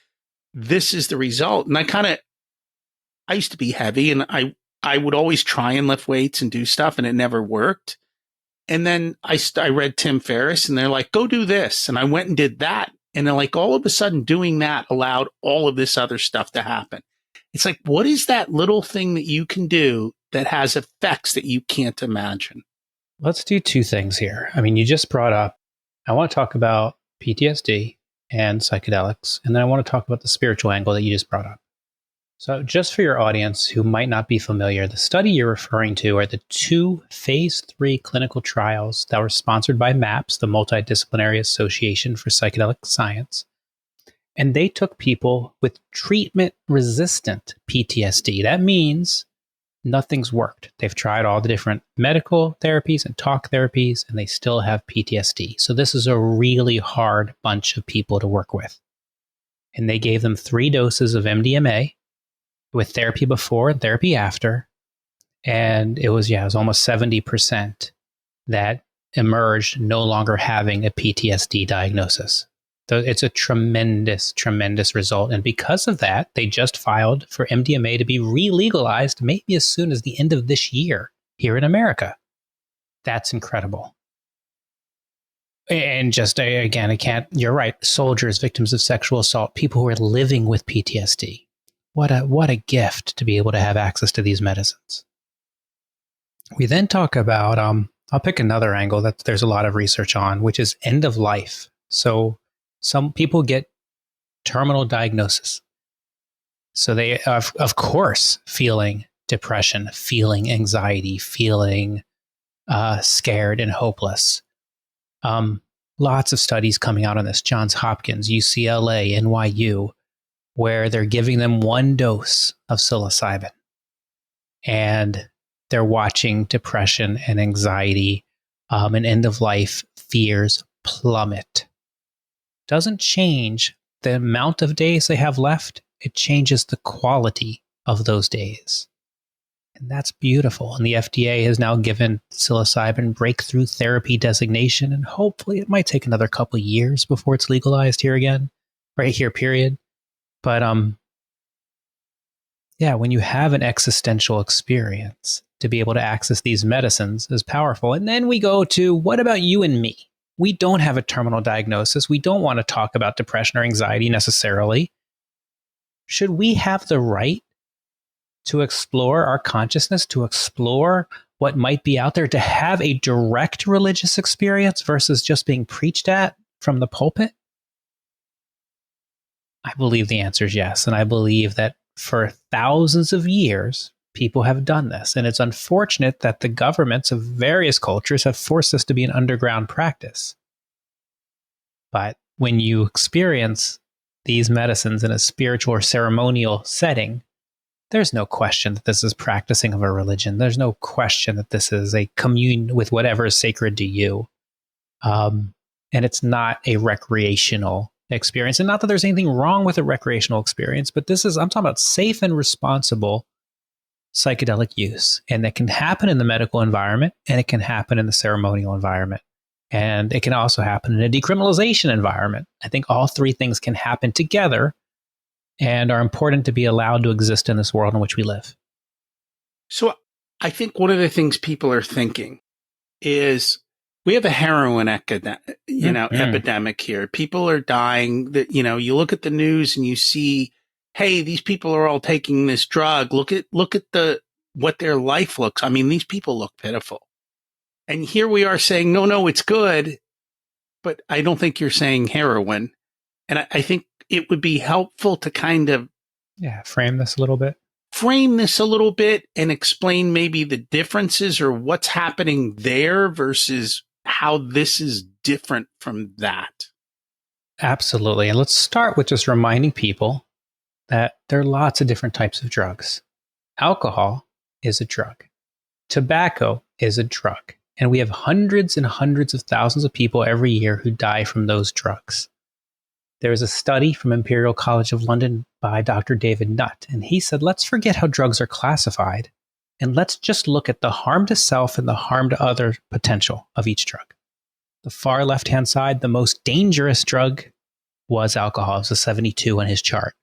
this is the result. And I used to be heavy and I would always try and lift weights and do stuff and it never worked. And then I read Tim Ferriss and they're like, go do this. And I went and did that. And then like all of a sudden doing that allowed all of this other stuff to happen. It's like, what is that little thing that you can do that has effects that you can't imagine? Let's do 2 things here. I mean, you just brought up, I want to talk about PTSD and psychedelics, and then I want to talk about the spiritual angle that you just brought up. So just for your audience who might not be familiar, the study you're referring to are the 2 phase 3 clinical trials that were sponsored by MAPS, the Multidisciplinary Association for Psychedelic Science. And they took people with treatment-resistant PTSD. That means nothing's worked. They've tried all the different medical therapies and talk therapies, and they still have PTSD. So this is a really hard bunch of people to work with. And they gave them 3 doses of MDMA with therapy before and therapy after. And it was almost 70% that emerged no longer having a PTSD diagnosis. So it's a tremendous, tremendous result. And because of that, they just filed for MDMA to be re-legalized maybe as soon as the end of this year here in America. That's incredible. And just, again, you're right, soldiers, victims of sexual assault, people who are living with PTSD. What a gift to be able to have access to these medicines. We then talk about, I'll pick another angle that there's a lot of research on, which is end of life. So some people get terminal diagnosis. So they, of course, feeling depression, feeling anxiety, feeling scared and hopeless. Lots of studies coming out on this. Johns Hopkins, UCLA, NYU, where they're giving them 1 dose of psilocybin. And they're watching depression and anxiety and end-of-life fears plummet. Doesn't change the amount of days they have left. It changes the quality of those days. And that's beautiful. And the FDA has now given psilocybin breakthrough therapy designation. And hopefully it might take another couple of years before it's legalized here again, right here, period. But yeah, when you have an existential experience, to be able to access these medicines is powerful. And then we go to, what about you and me? We don't have a terminal diagnosis. We don't want to talk about depression or anxiety necessarily. Should we have the right to explore our consciousness, to explore what might be out there, to have a direct religious experience versus just being preached at from the pulpit? I believe the answer is yes. And I believe that for thousands of years, people have done this. And it's unfortunate that the governments of various cultures have forced this to be an underground practice. But when you experience these medicines in a spiritual or ceremonial setting, there's no question that this is practicing of a religion. There's no question that this is a commune with whatever is sacred to you. And it's not a recreational experience. And not that there's anything wrong with a recreational experience, but I'm talking about safe and responsible psychedelic use. And that can happen in the medical environment, and it can happen in the ceremonial environment. And it can also happen in a decriminalization environment. I think all three things can happen together and are important to be allowed to exist in this world in which we live. So I think one of the things people are thinking is we have a heroin epidemic here. People are dying. That, you look at the news and you see, hey, these people are all taking this drug. Look at what their life looks. I mean, these people look pitiful. And here we are saying, no, it's good. But I don't think you're saying heroin. And I think it would be helpful to kind of frame this a little bit and explain maybe the differences or what's happening there versus how this is different from that. Absolutely. And let's start with just reminding people that there are lots of different types of drugs. Alcohol is a drug. Tobacco is a drug. And we have hundreds and hundreds of thousands of people every year who die from those drugs. There is a study from Imperial College of London by Dr. David Nutt, and he said, let's forget how drugs are classified, and let's just look at the harm to self and the harm to other potential of each drug. The far left-hand side, the most dangerous drug was alcohol. It was a 72 on his chart.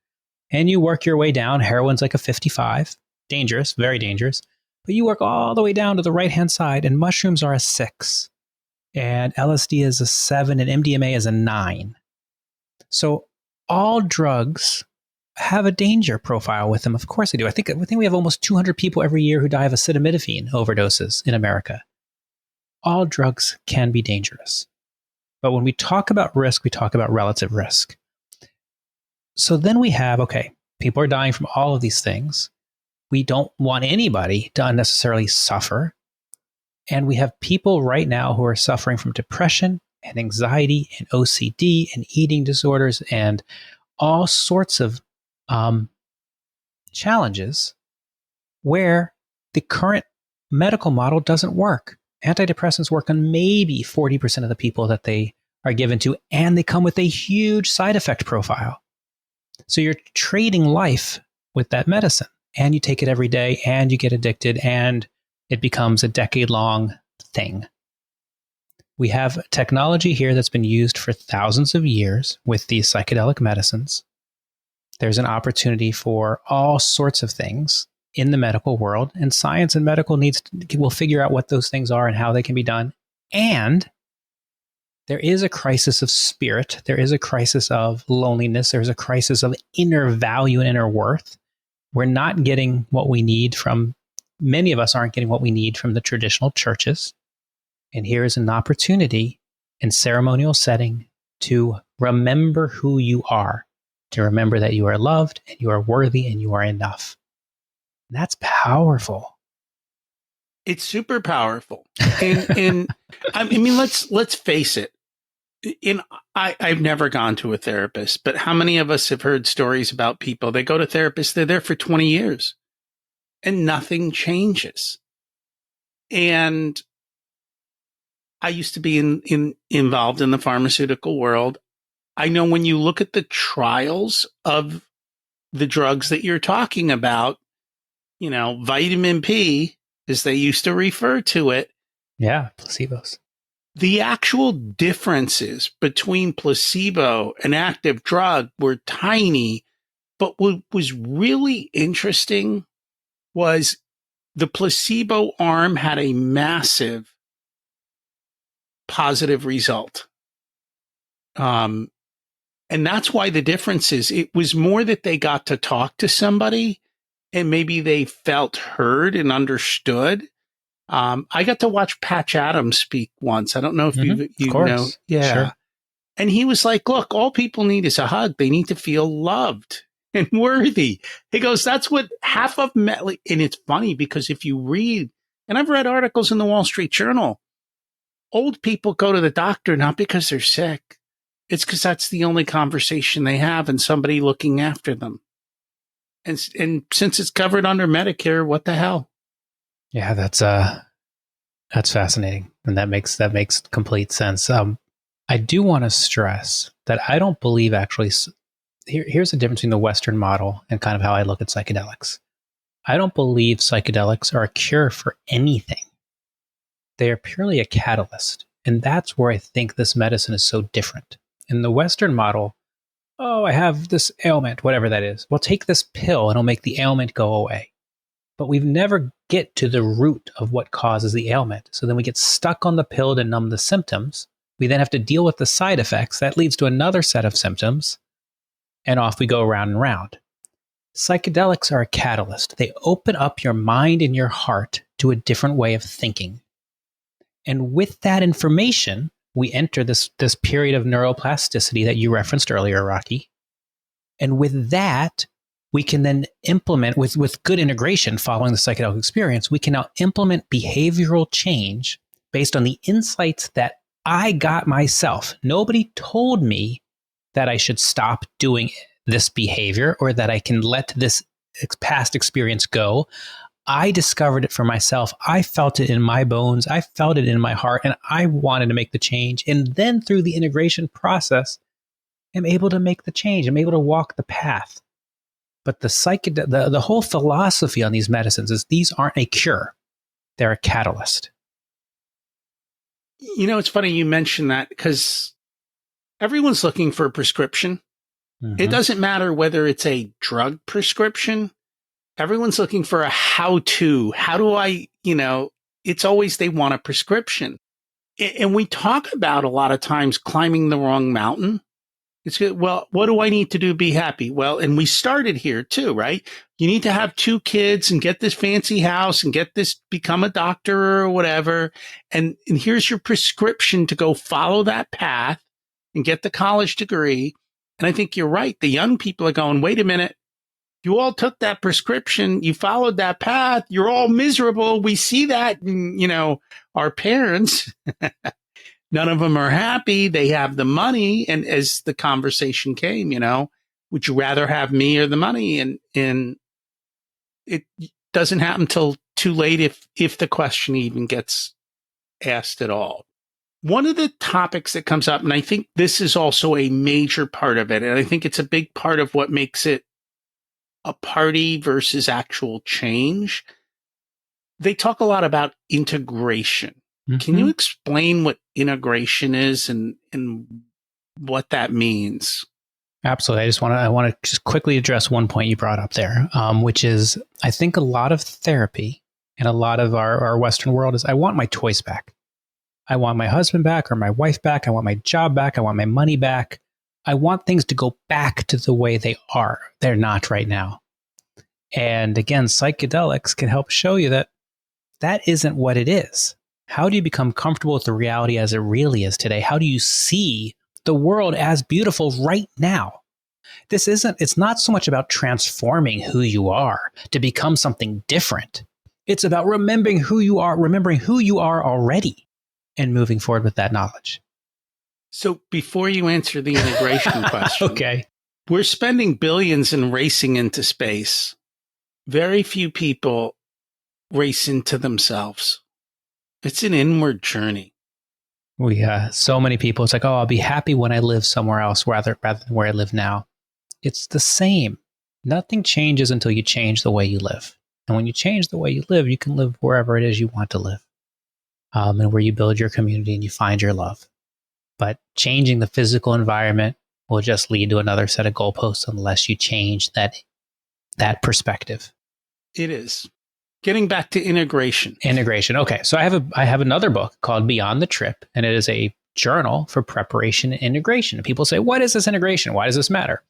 And you work your way down. Heroin's like a 55. Dangerous, very dangerous. But you work all the way down to the right-hand side, and mushrooms are a 6. And LSD is a 7, and MDMA is a 9. So all drugs have a danger profile with them. Of course they do. I think we have almost 200 people every year who die of acetaminophen overdoses in America. All drugs can be dangerous. But when we talk about risk, we talk about relative risk. So then we have, people are dying from all of these things. We don't want anybody to unnecessarily suffer. And we have people right now who are suffering from depression and anxiety and OCD and eating disorders and all sorts of challenges where the current medical model doesn't work. Antidepressants work on maybe 40% of the people that they are given to, and they come with a huge side effect profile. So you're trading life with that medicine, and you take it every day, and you get addicted, and it becomes a decade-long thing. We have technology here that's been used for thousands of years with these psychedelic medicines. There's an opportunity for all sorts of things in the medical world, and science and medical will figure out what those things are and how they can be done. And there is a crisis of spirit. There is a crisis of loneliness. There's a crisis of inner value and inner worth. We're not getting what we need many of us aren't getting what we need from the traditional churches. And here is an opportunity in ceremonial setting to remember who you are, to remember that you are loved and you are worthy and you are enough. And that's powerful. It's super powerful. And I mean, let's face it. I've never gone to a therapist, but how many of us have heard stories about people, they go to therapists, they're there for 20 years and nothing changes. And I used to be involved in the pharmaceutical world. I know when you look at the trials of the drugs that you're talking about, vitamin P, as they used to refer to it. Yeah, placebos. The actual differences between placebo and active drug were tiny, but what was really interesting was the placebo arm had a massive positive result. And that's why the difference is it was more that they got to talk to somebody and maybe they felt heard and understood. I got to watch Patch Adams speak once. I don't know if you know. Yeah. Sure. And he was like, look, all people need is a hug. They need to feel loved and worthy. He goes, that's what half of and it's funny because if you read, and I've read articles in the Wall Street Journal, old people go to the doctor not because they're sick. It's because that's the only conversation they have and somebody looking after them. And since it's covered under Medicare, what the hell? Yeah, that's fascinating. And that makes complete sense. I do want to stress that I don't believe actually, here's the difference between the Western model and kind of how I look at psychedelics. I don't believe psychedelics are a cure for anything. They are purely a catalyst. And that's where I think this medicine is so different. In the Western model, oh, I have this ailment, whatever that is. Well, take this pill and it'll make the ailment go away. But we've never get to the root of what causes the ailment. So then we get stuck on the pill to numb the symptoms. We then have to deal with the side effects. That leads to another set of symptoms. And off we go round and round. Psychedelics are a catalyst. They open up your mind and your heart to a different way of thinking. And with that information, we enter this period of neuroplasticity that you referenced earlier, Rocky. And with that, we can then implement, with good integration following the psychedelic experience, we can now implement behavioral change based on the insights that I got myself. Nobody told me that I should stop doing this behavior or that I can let this past experience go. I discovered it for myself. I felt it in my bones. I felt it in my heart, and I wanted to make the change. And then through the integration process, I'm able to make the change. I'm able to walk the path. But the whole philosophy on these medicines is these aren't a cure. They're a catalyst. It's funny you mention that because everyone's looking for a prescription. Mm-hmm. It doesn't matter whether it's a drug prescription. Everyone's looking for a how-to. How do I, it's always they want a prescription. And we talk about a lot of times climbing the wrong mountain. It's good. Well, what do I need to do to be happy? Well, and we started here too, right? You need to have 2 kids and get this fancy house and become a doctor or whatever. And here's your prescription to go follow that path and get the college degree. And I think you're right. The young people are going, wait a minute. You all took that prescription. You followed that path. You're all miserable. We see that in, our parents. None of them are happy. They have the money. And as the conversation came, would you rather have me or the money? And it doesn't happen till too late if the question even gets asked at all. One of the topics that comes up, and I think this is also a major part of it, and I think it's a big part of what makes it a party versus actual change. They talk a lot about integration. Mm-hmm. Can you explain what integration is and what that means? Absolutely. I want to just quickly address one point you brought up there, which is I think a lot of therapy and a lot of our Western world is I want my toys back. I want my husband back or my wife back. I want my job back. I want my money back. I want things to go back to the way they are. They're not right now. And again, psychedelics can help show you that that isn't what it is. How do you become comfortable with the reality as it really is today? How do you see the world as beautiful right now? It's not so much about transforming who you are to become something different. It's about remembering who you are already and moving forward with that knowledge. So before you answer the integration question, okay, we're spending billions in racing into space. Very few people race into themselves. It's an inward journey. So many people, it's like, oh, I'll be happy when I live somewhere else rather than where I live now. It's the same. Nothing changes until you change the way you live. And when you change the way you live, you can live wherever it is you want to live, and where you build your community and you find your love. But changing the physical environment will just lead to another set of goalposts unless you change that perspective. It is. Getting back to integration. Integration. Okay. So I have another book called Beyond the Trip, and it is a journal for preparation and integration. And people say, what is this integration? Why does this matter?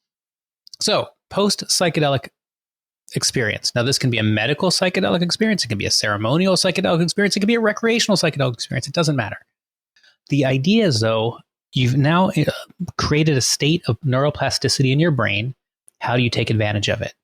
So post-psychedelic experience. Now, this can be a medical psychedelic experience. It can be a ceremonial psychedelic experience. It can be a recreational psychedelic experience. It doesn't matter. The idea is, though, you've now created a state of neuroplasticity in your brain. How do you take advantage of it?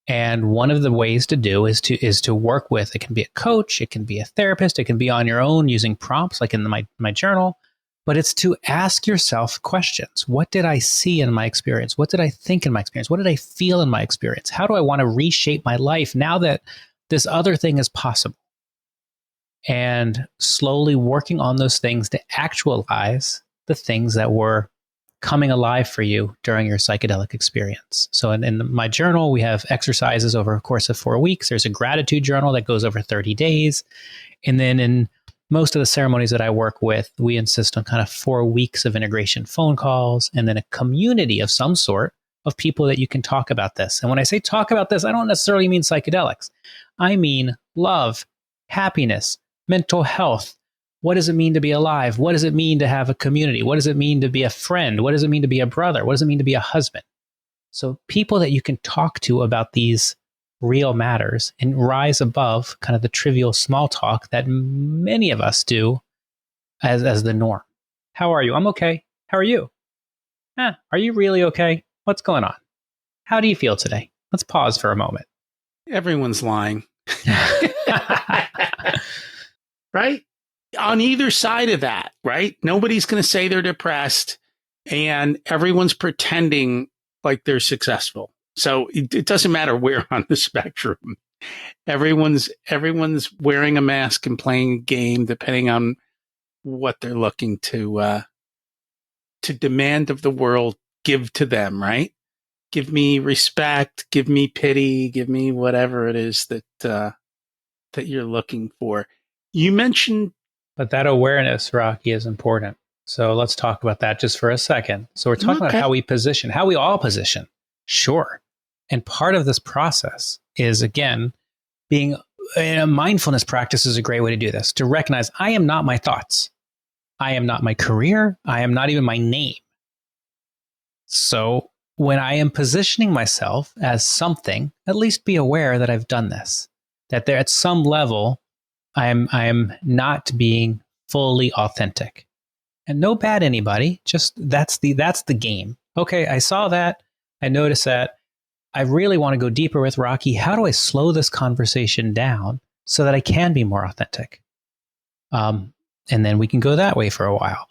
And one of the ways to do is to work with, it can be a coach, it can be a therapist, it can be on your own using prompts like in my journal, but it's to ask yourself questions. What did I see in my experience? What did I think in my experience? What did I feel in my experience? How do I want to reshape my life now that this other thing is possible? And slowly working on those things to actualize the things that were coming alive for you during your psychedelic experience. So in my journal, we have exercises over a course of 4 weeks. There's a gratitude journal that goes over 30 days. And then in most of the ceremonies that I work with, we insist on kind of 4 weeks of integration phone calls and then a community of some sort of people that you can talk about this. And when I say talk about this, I don't necessarily mean psychedelics. I mean love, happiness, mental health. What does it mean to be alive? What does it mean to have a community? What does it mean to be a friend? What does it mean to be a brother? What does it mean to be a husband? So people that you can talk to about these real matters and rise above kind of the trivial small talk that many of us do as the norm. How are you? I'm okay. How are you? Are you really okay? What's going on? How do you feel today? Let's pause for a moment. Everyone's lying. Right? On either side of that, right? Nobody's going to say they're depressed and everyone's pretending like they're successful. So it doesn't matter where on the spectrum. Everyone's wearing a mask and playing a game depending on what they're looking to demand of the world, give to them, right? Give me respect, give me pity, give me whatever it is that you're looking for. You mentioned, but that awareness, Rocky, is important. So let's talk about that just for a second. So we're talking about how we position, how we all position. Sure. And part of this process is, again, being in a mindfulness practice is a great way to do this, to recognize I am not my thoughts. I am not my career. I am not even my name. So when I am positioning myself as something, at least be aware that I've done this, that there at some level, I am not being fully authentic. And no bad anybody, just that's the game. Okay, I saw that. I noticed that. I really want to go deeper with Rocky. How do I slow this conversation down so that I can be more authentic? And then we can go that way for a while.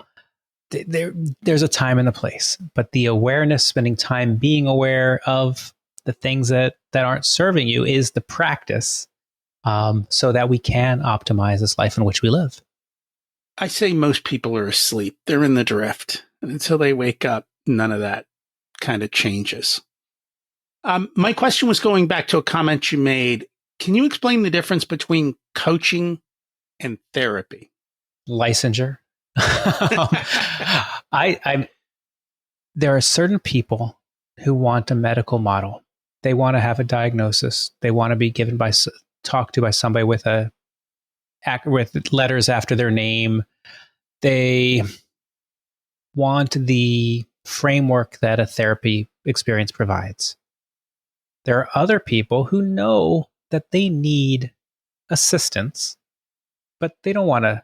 There's a time and a place, but the awareness, spending time being aware of the things that aren't serving you is the practice, so that we can optimize this life in which we live. I say most people are asleep. They're in the drift. And until they wake up, none of that kind of changes. My question was going back to a comment you made. Can you explain the difference between coaching and therapy? Licensure. There are certain people who want a medical model. They want to have a diagnosis. They want to be talked to by somebody with letters after their name. They want the framework that a therapy experience provides. There are other people who know that they need assistance, but they don't want to.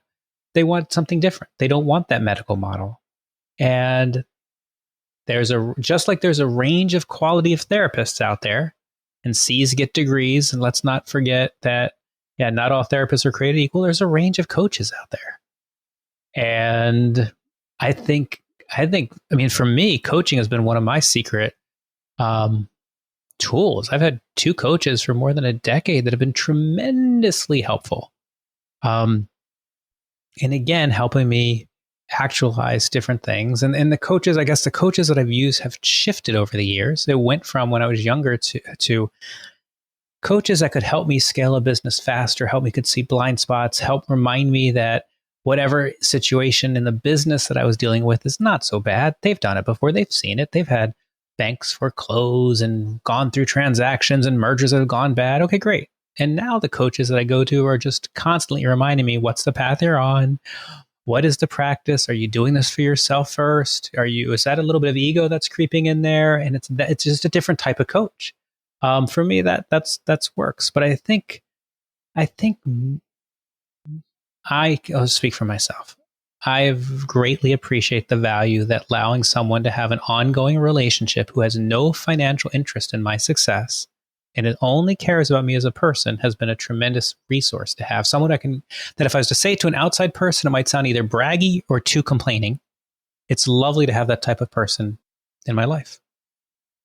They want something different. They don't want that medical model. And just like there's a range of quality of therapists out there, and C's get degrees, and let's not forget that, not all therapists are created equal. There's a range of coaches out there. And I mean, for me, coaching has been one of my secret tools. I've had 2 coaches for more than a decade that have been tremendously helpful. And again, helping me actualize different things. And the coaches that I've used have shifted over the years. It went from when I was younger to coaches that could help me scale a business faster, help me could see blind spots, help remind me that whatever situation in the business that I was dealing with is not so bad. They've done it before. They've seen it. They've had banks foreclose and gone through transactions and mergers that have gone bad. Okay, great. And now the coaches that I go to are just constantly reminding me, what's the path you're on? What is the practice? Are you doing this for yourself first? Is that a little bit of ego that's creeping in there? And it's just a different type of coach. For me, that's works. But I think I'll speak for myself. I greatly appreciate the value that allowing someone to have an ongoing relationship who has no financial interest in my success and it only cares about me as a person has been a tremendous resource to have. Someone that if I was to say it to an outside person, it might sound either braggy or too complaining. It's lovely to have that type of person in my life.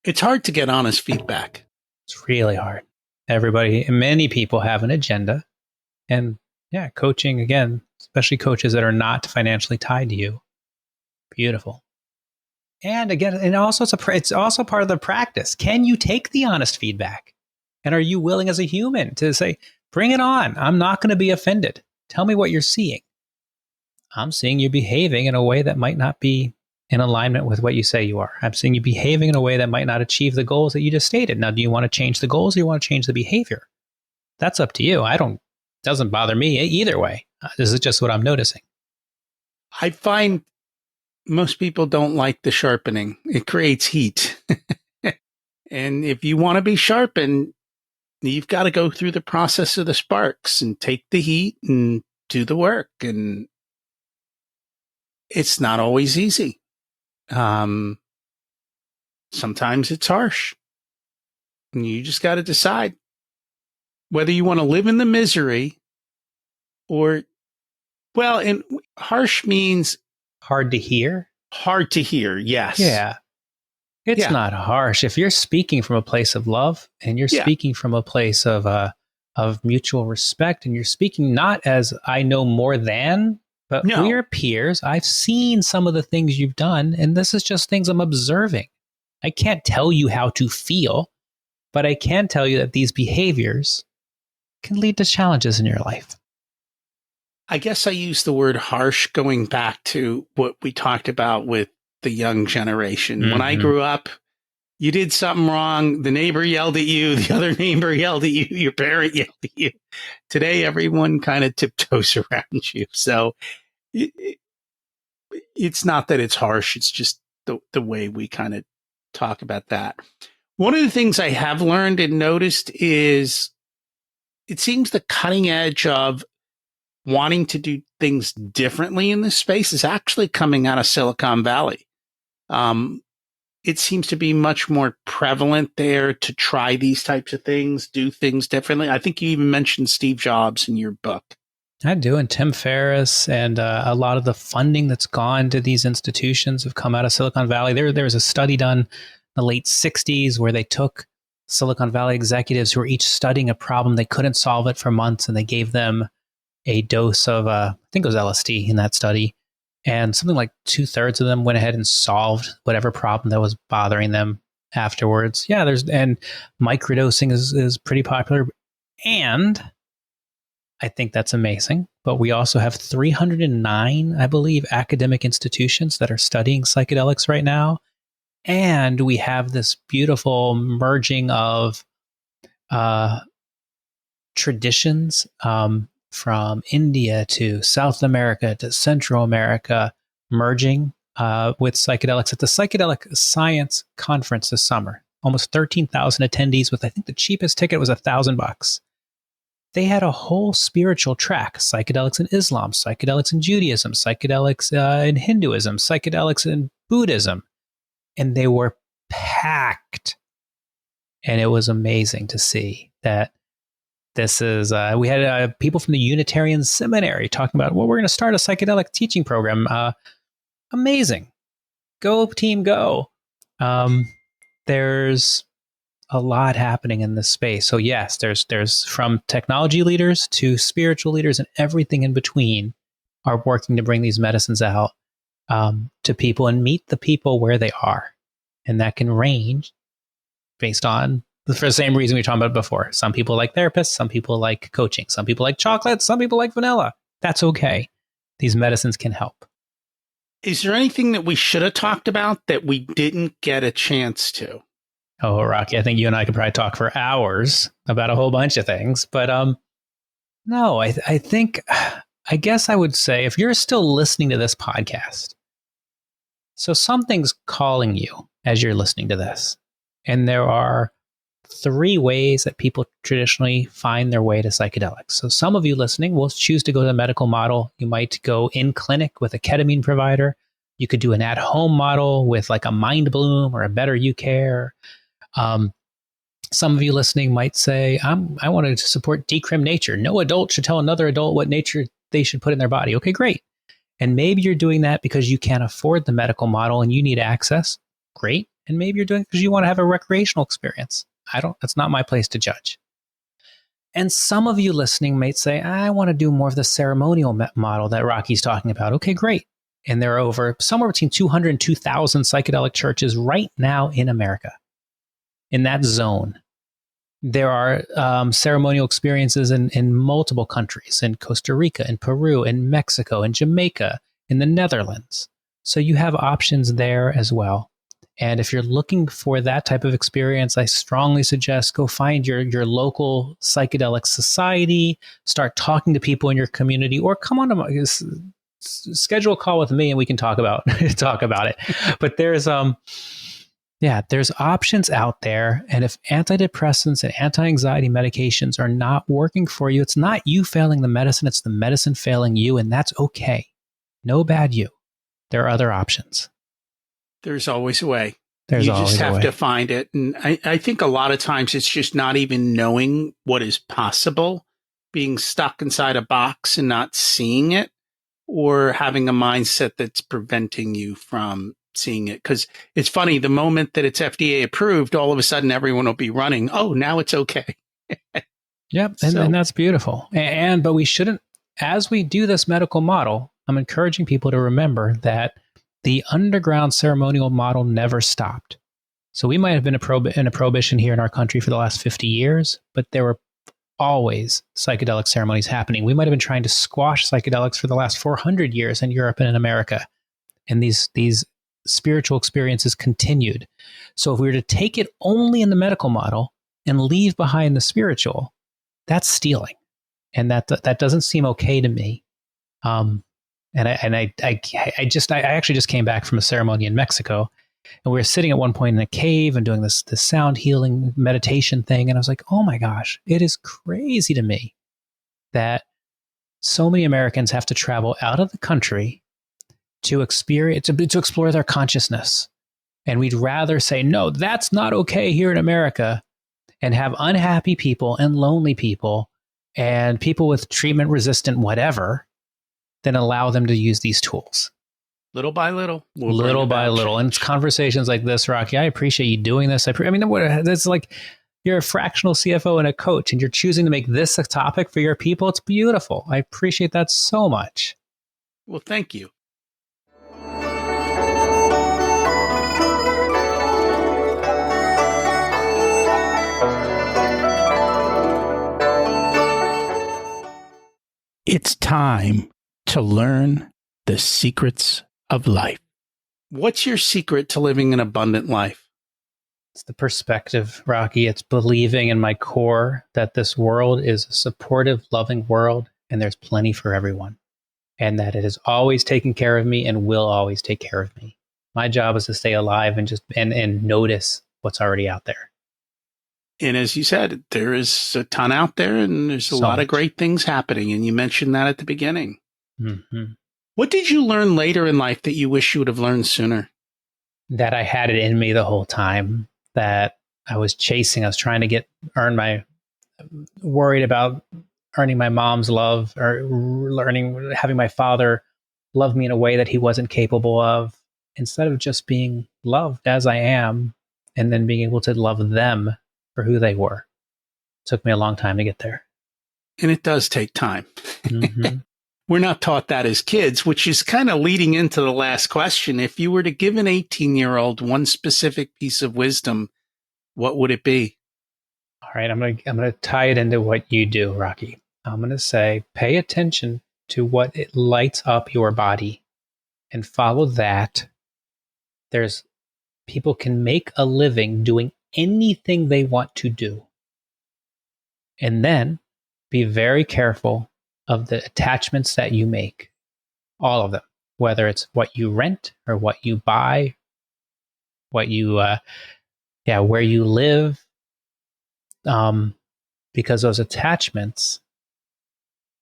It's hard to get honest feedback. It's really hard. Many people have an agenda. And yeah, coaching, again, especially coaches that are not financially tied to you. Beautiful. And again, and also it's also part of the practice. Can you take the honest feedback? And are you willing as a human to say, bring it on. I'm not going to be offended. Tell me what you're seeing. I'm seeing you behaving in a way that might not be in alignment with what you say you are. I'm seeing you behaving in a way that might not achieve the goals that you just stated. Now, do you want to change the goals or do you want to change the behavior? That's up to you. Doesn't bother me either way. This is just what I'm noticing. I find most people don't like the sharpening. It creates heat. And if you want to be sharpened, you've got to go through the process of the sparks and take the heat and do the work. And it's not always easy. Sometimes it's harsh. And you just got to decide whether you want to live in the misery or, well, and harsh means hard to hear. Hard to hear, yes. Yeah. It's not harsh. If you're speaking from a place of love and you're speaking from a place of mutual respect and you're speaking not as I know more than, but we are peers. I've seen some of the things you've done and this is just things I'm observing. I can't tell you how to feel, but I can tell you that these behaviors can lead to challenges in your life. I guess I use the word harsh going back to what we talked about with the young generation. Mm-hmm. When I grew up, you did something wrong. The neighbor yelled at you. The other neighbor yelled at you. Your parent yelled at you. Today, everyone kind of tiptoes around you. So it's not that it's harsh. It's just the way we kind of talk about that. One of the things I have learned and noticed is it seems the cutting edge of wanting to do things differently in this space is actually coming out of Silicon Valley. It seems to be much more prevalent there to try these types of things, do things differently. I think you even mentioned Steve Jobs in your book. I do, and Tim Ferriss, and a lot of the funding that's gone to these institutions have come out of Silicon Valley. There was a study done in the late 60s where they took Silicon Valley executives who were each studying a problem. They couldn't solve it for months, and they gave them a dose of, I think it was LSD in that study. And something like 2/3 of them went ahead and solved whatever problem that was bothering them afterwards. Yeah, and microdosing is pretty popular. And I think that's amazing. But we also have 309, I believe, academic institutions that are studying psychedelics right now. And we have this beautiful merging of traditions, from India to South America to Central America, merging with psychedelics at the Psychedelic Science Conference this summer. Almost 13,000 attendees with, I think the cheapest ticket was $1,000. They had a whole spiritual track, psychedelics in Islam, psychedelics in Judaism, psychedelics in Hinduism, psychedelics in Buddhism. And they were packed. And it was amazing to see that. This is, we had people from the Unitarian Seminary talking about, well, we're going to start a psychedelic teaching program. Amazing. Go team, go. There's a lot happening in this space. So yes, there's from technology leaders to spiritual leaders and everything in between are working to bring these medicines out to people and meet the people where they are. And that can range based on for the same reason we talked about before. Some people like therapists, some people like coaching, some people like chocolate, some people like vanilla. That's okay. These medicines can help. Is there anything that we should have talked about that we didn't get a chance to? Oh, Rocky, I think you and I could probably talk for hours about a whole bunch of things. But no, I think, I guess I would say if you're still listening to this podcast, so something's calling you as you're listening to this. And there are 3 ways that people traditionally find their way to psychedelics. So some of you listening will choose to go to the medical model. You might go in clinic with a ketamine provider. You could do an at-home model with like a Mind Bloom or a Better You Care. Some of you listening might say, I wanted to support decrim nature. No adult should tell another adult what nature they should put in their body. Okay, great. And maybe you're doing that because you can't afford the medical model and you need access. Great. And maybe you're doing it because you want to have a recreational experience. That's not my place to judge. And some of you listening might say, I want to do more of the ceremonial model that Rocky's talking about. Okay, great. And there are over somewhere between 200 and 2,000 psychedelic churches right now in America, in that zone. There are ceremonial experiences in multiple countries, in Costa Rica, in Peru, in Mexico, in Jamaica, in the Netherlands. So you have options there as well. And if you're looking for that type of experience, I strongly suggest go find your local psychedelic society, start talking to people in your community, or come on to schedule a call with me and we can talk about it. But there's options out there. And if antidepressants and anti-anxiety medications are not working for you, it's not you failing the medicine, it's the medicine failing you, and that's okay. No bad you. There are other options. There's always a way. You just have to find it. And I think a lot of times it's just not even knowing what is possible, being stuck inside a box and not seeing it, or having a mindset that's preventing you from seeing it. Because it's funny, the moment that it's FDA approved, all of a sudden everyone will be running, oh, now it's okay. Yep. And that's beautiful. But we shouldn't, as we do this medical model, I'm encouraging people to remember that the underground ceremonial model never stopped. So we might have been in a prohibition here in our country for the last 50 years, but there were always psychedelic ceremonies happening. We might have been trying to squash psychedelics for the last 400 years in Europe and in America. And these spiritual experiences continued. So if we were to take it only in the medical model and leave behind the spiritual, that's stealing. And that doesn't seem okay to me. And I actually just came back from a ceremony in Mexico, and we were sitting at one point in a cave and doing this sound healing meditation thing. And I was like, oh my gosh, it is crazy to me that so many Americans have to travel out of the country to explore their consciousness. And we'd rather say, no, that's not okay here in America, and have unhappy people and lonely people and people with treatment resistant whatever, than allow them to use these tools. Little by little. Little by little. And it's conversations like this, Rocky. I appreciate you doing this. I mean, it's like you're a fractional CFO and a coach, and you're choosing to make this a topic for your people. It's beautiful. I appreciate that so much. Well, thank you. It's time to learn the secrets of life. What's your secret to living an abundant life? It's the perspective, Rocky. It's believing in my core that this world is a supportive, loving world, and there's plenty for everyone. And that it has always taken care of me and will always take care of me. My job is to stay alive and just and notice what's already out there. And as you said, there is a ton out there, and there's a lot of great things happening. And you mentioned that at the beginning. Mm-hmm. What did you learn later in life that you wish you would have learned sooner? That I had it in me the whole time, that I was chasing. I was trying to worried about earning my mom's love, or having my father love me in a way that he wasn't capable of, instead of just being loved as I am, and then being able to love them for who they were. It took me a long time to get there. And it does take time. Mm-hmm. We're not taught that as kids, which is kind of leading into the last question. If you were to give an 18-year-old one specific piece of wisdom, what would it be? All right, I'm gonna tie it into what you do, Rocky. I'm gonna say pay attention to what it lights up your body and follow that. There's people can make a living doing anything they want to do. And then be very careful of the attachments that you make. All of them, whether it's what you rent or what you buy, what you where you live, because those attachments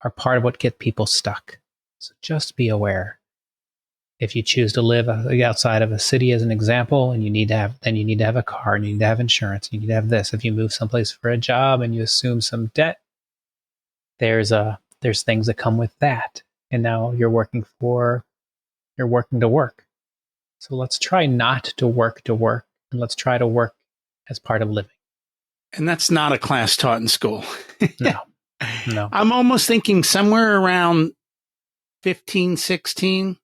are part of what get people stuck. So just be aware. If you choose to live outside of a city, as an example, and you need to have a car, and you need to have insurance, you need to have this. If you move someplace for a job and you assume some debt, there's things that come with that. And now you're working to work. So let's try not to work, and let's try to work as part of living. And that's not a class taught in school. No. I'm almost thinking somewhere around 15, 16,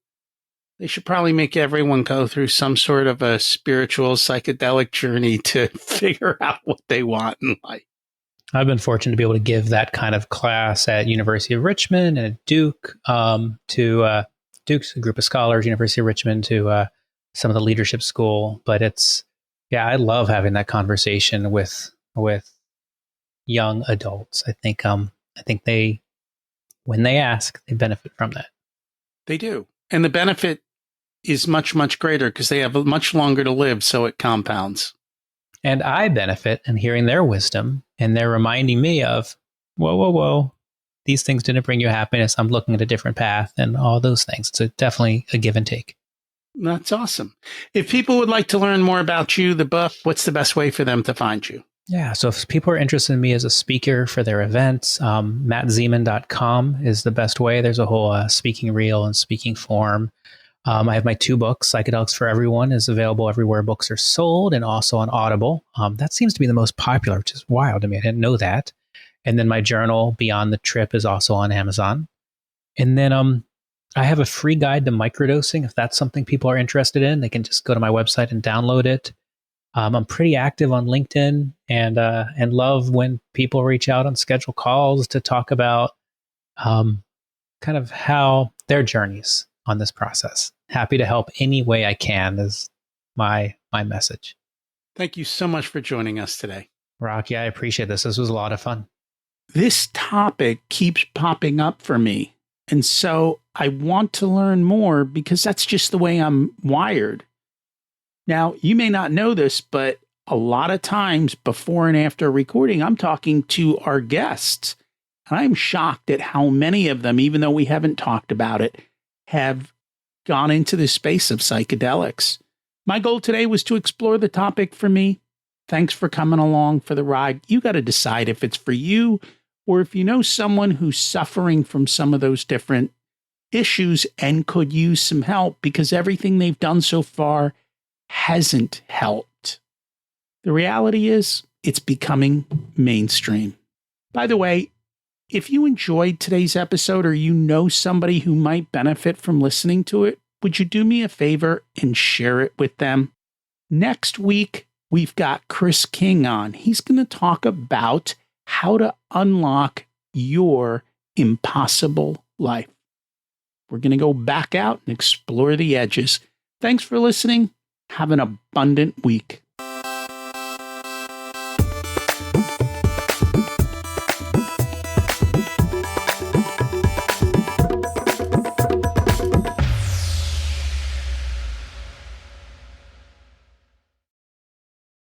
they should probably make everyone go through some sort of a spiritual psychedelic journey to figure out what they want in life. I've been fortunate to be able to give that kind of class at University of Richmond and at Duke, to Duke's a group of scholars, University of Richmond, to some of the leadership school. But I love having that conversation with young adults. I think they, when they ask, they benefit from that. They do. And the benefit is much, much greater because they have much longer to live, so it compounds. And I benefit in hearing their wisdom, and they're reminding me of, whoa, these things didn't bring you happiness. I'm looking at a different path and all those things. It's definitely a give and take. That's awesome. If people would like to learn more about you, the book, what's the best way for them to find you? Yeah, so if people are interested in me as a speaker for their events, mattzemon.com is the best way. There's a whole speaking reel and speaking form. I have my 2 books. Psychedelics for Everyone is available everywhere books are sold, and also on Audible. That seems to be the most popular, which is wild to me. I didn't know that. And then my journal, Beyond the Trip, is also on Amazon. And then I have a free guide to microdosing. If that's something people are interested in, they can just go to my website and download it. I'm pretty active on LinkedIn, and love when people reach out on scheduled calls to talk about kind of how their journeys on this process. Happy to help any way I can is my message. Thank you so much for joining us today. Rocky, I appreciate this. This was a lot of fun. This topic keeps popping up for me. And so I want to learn more because that's just the way I'm wired. Now, you may not know this, but a lot of times before and after recording, I'm talking to our guests. And I'm shocked at how many of them, even though we haven't talked about it, have gone into the space of psychedelics. My goal today was to explore the topic for me. Thanks for coming along for the ride. You got to decide if it's for you or if you know someone who's suffering from some of those different issues and could use some help, because everything they've done so far hasn't helped. The reality is it's becoming mainstream. By the way, if you enjoyed today's episode or you know somebody who might benefit from listening to it, would you do me a favor and share it with them? Next week, we've got Chris King on. He's going to talk about how to unlock your impossible life. We're going to go back out and explore the edges. Thanks for listening. Have an abundant week.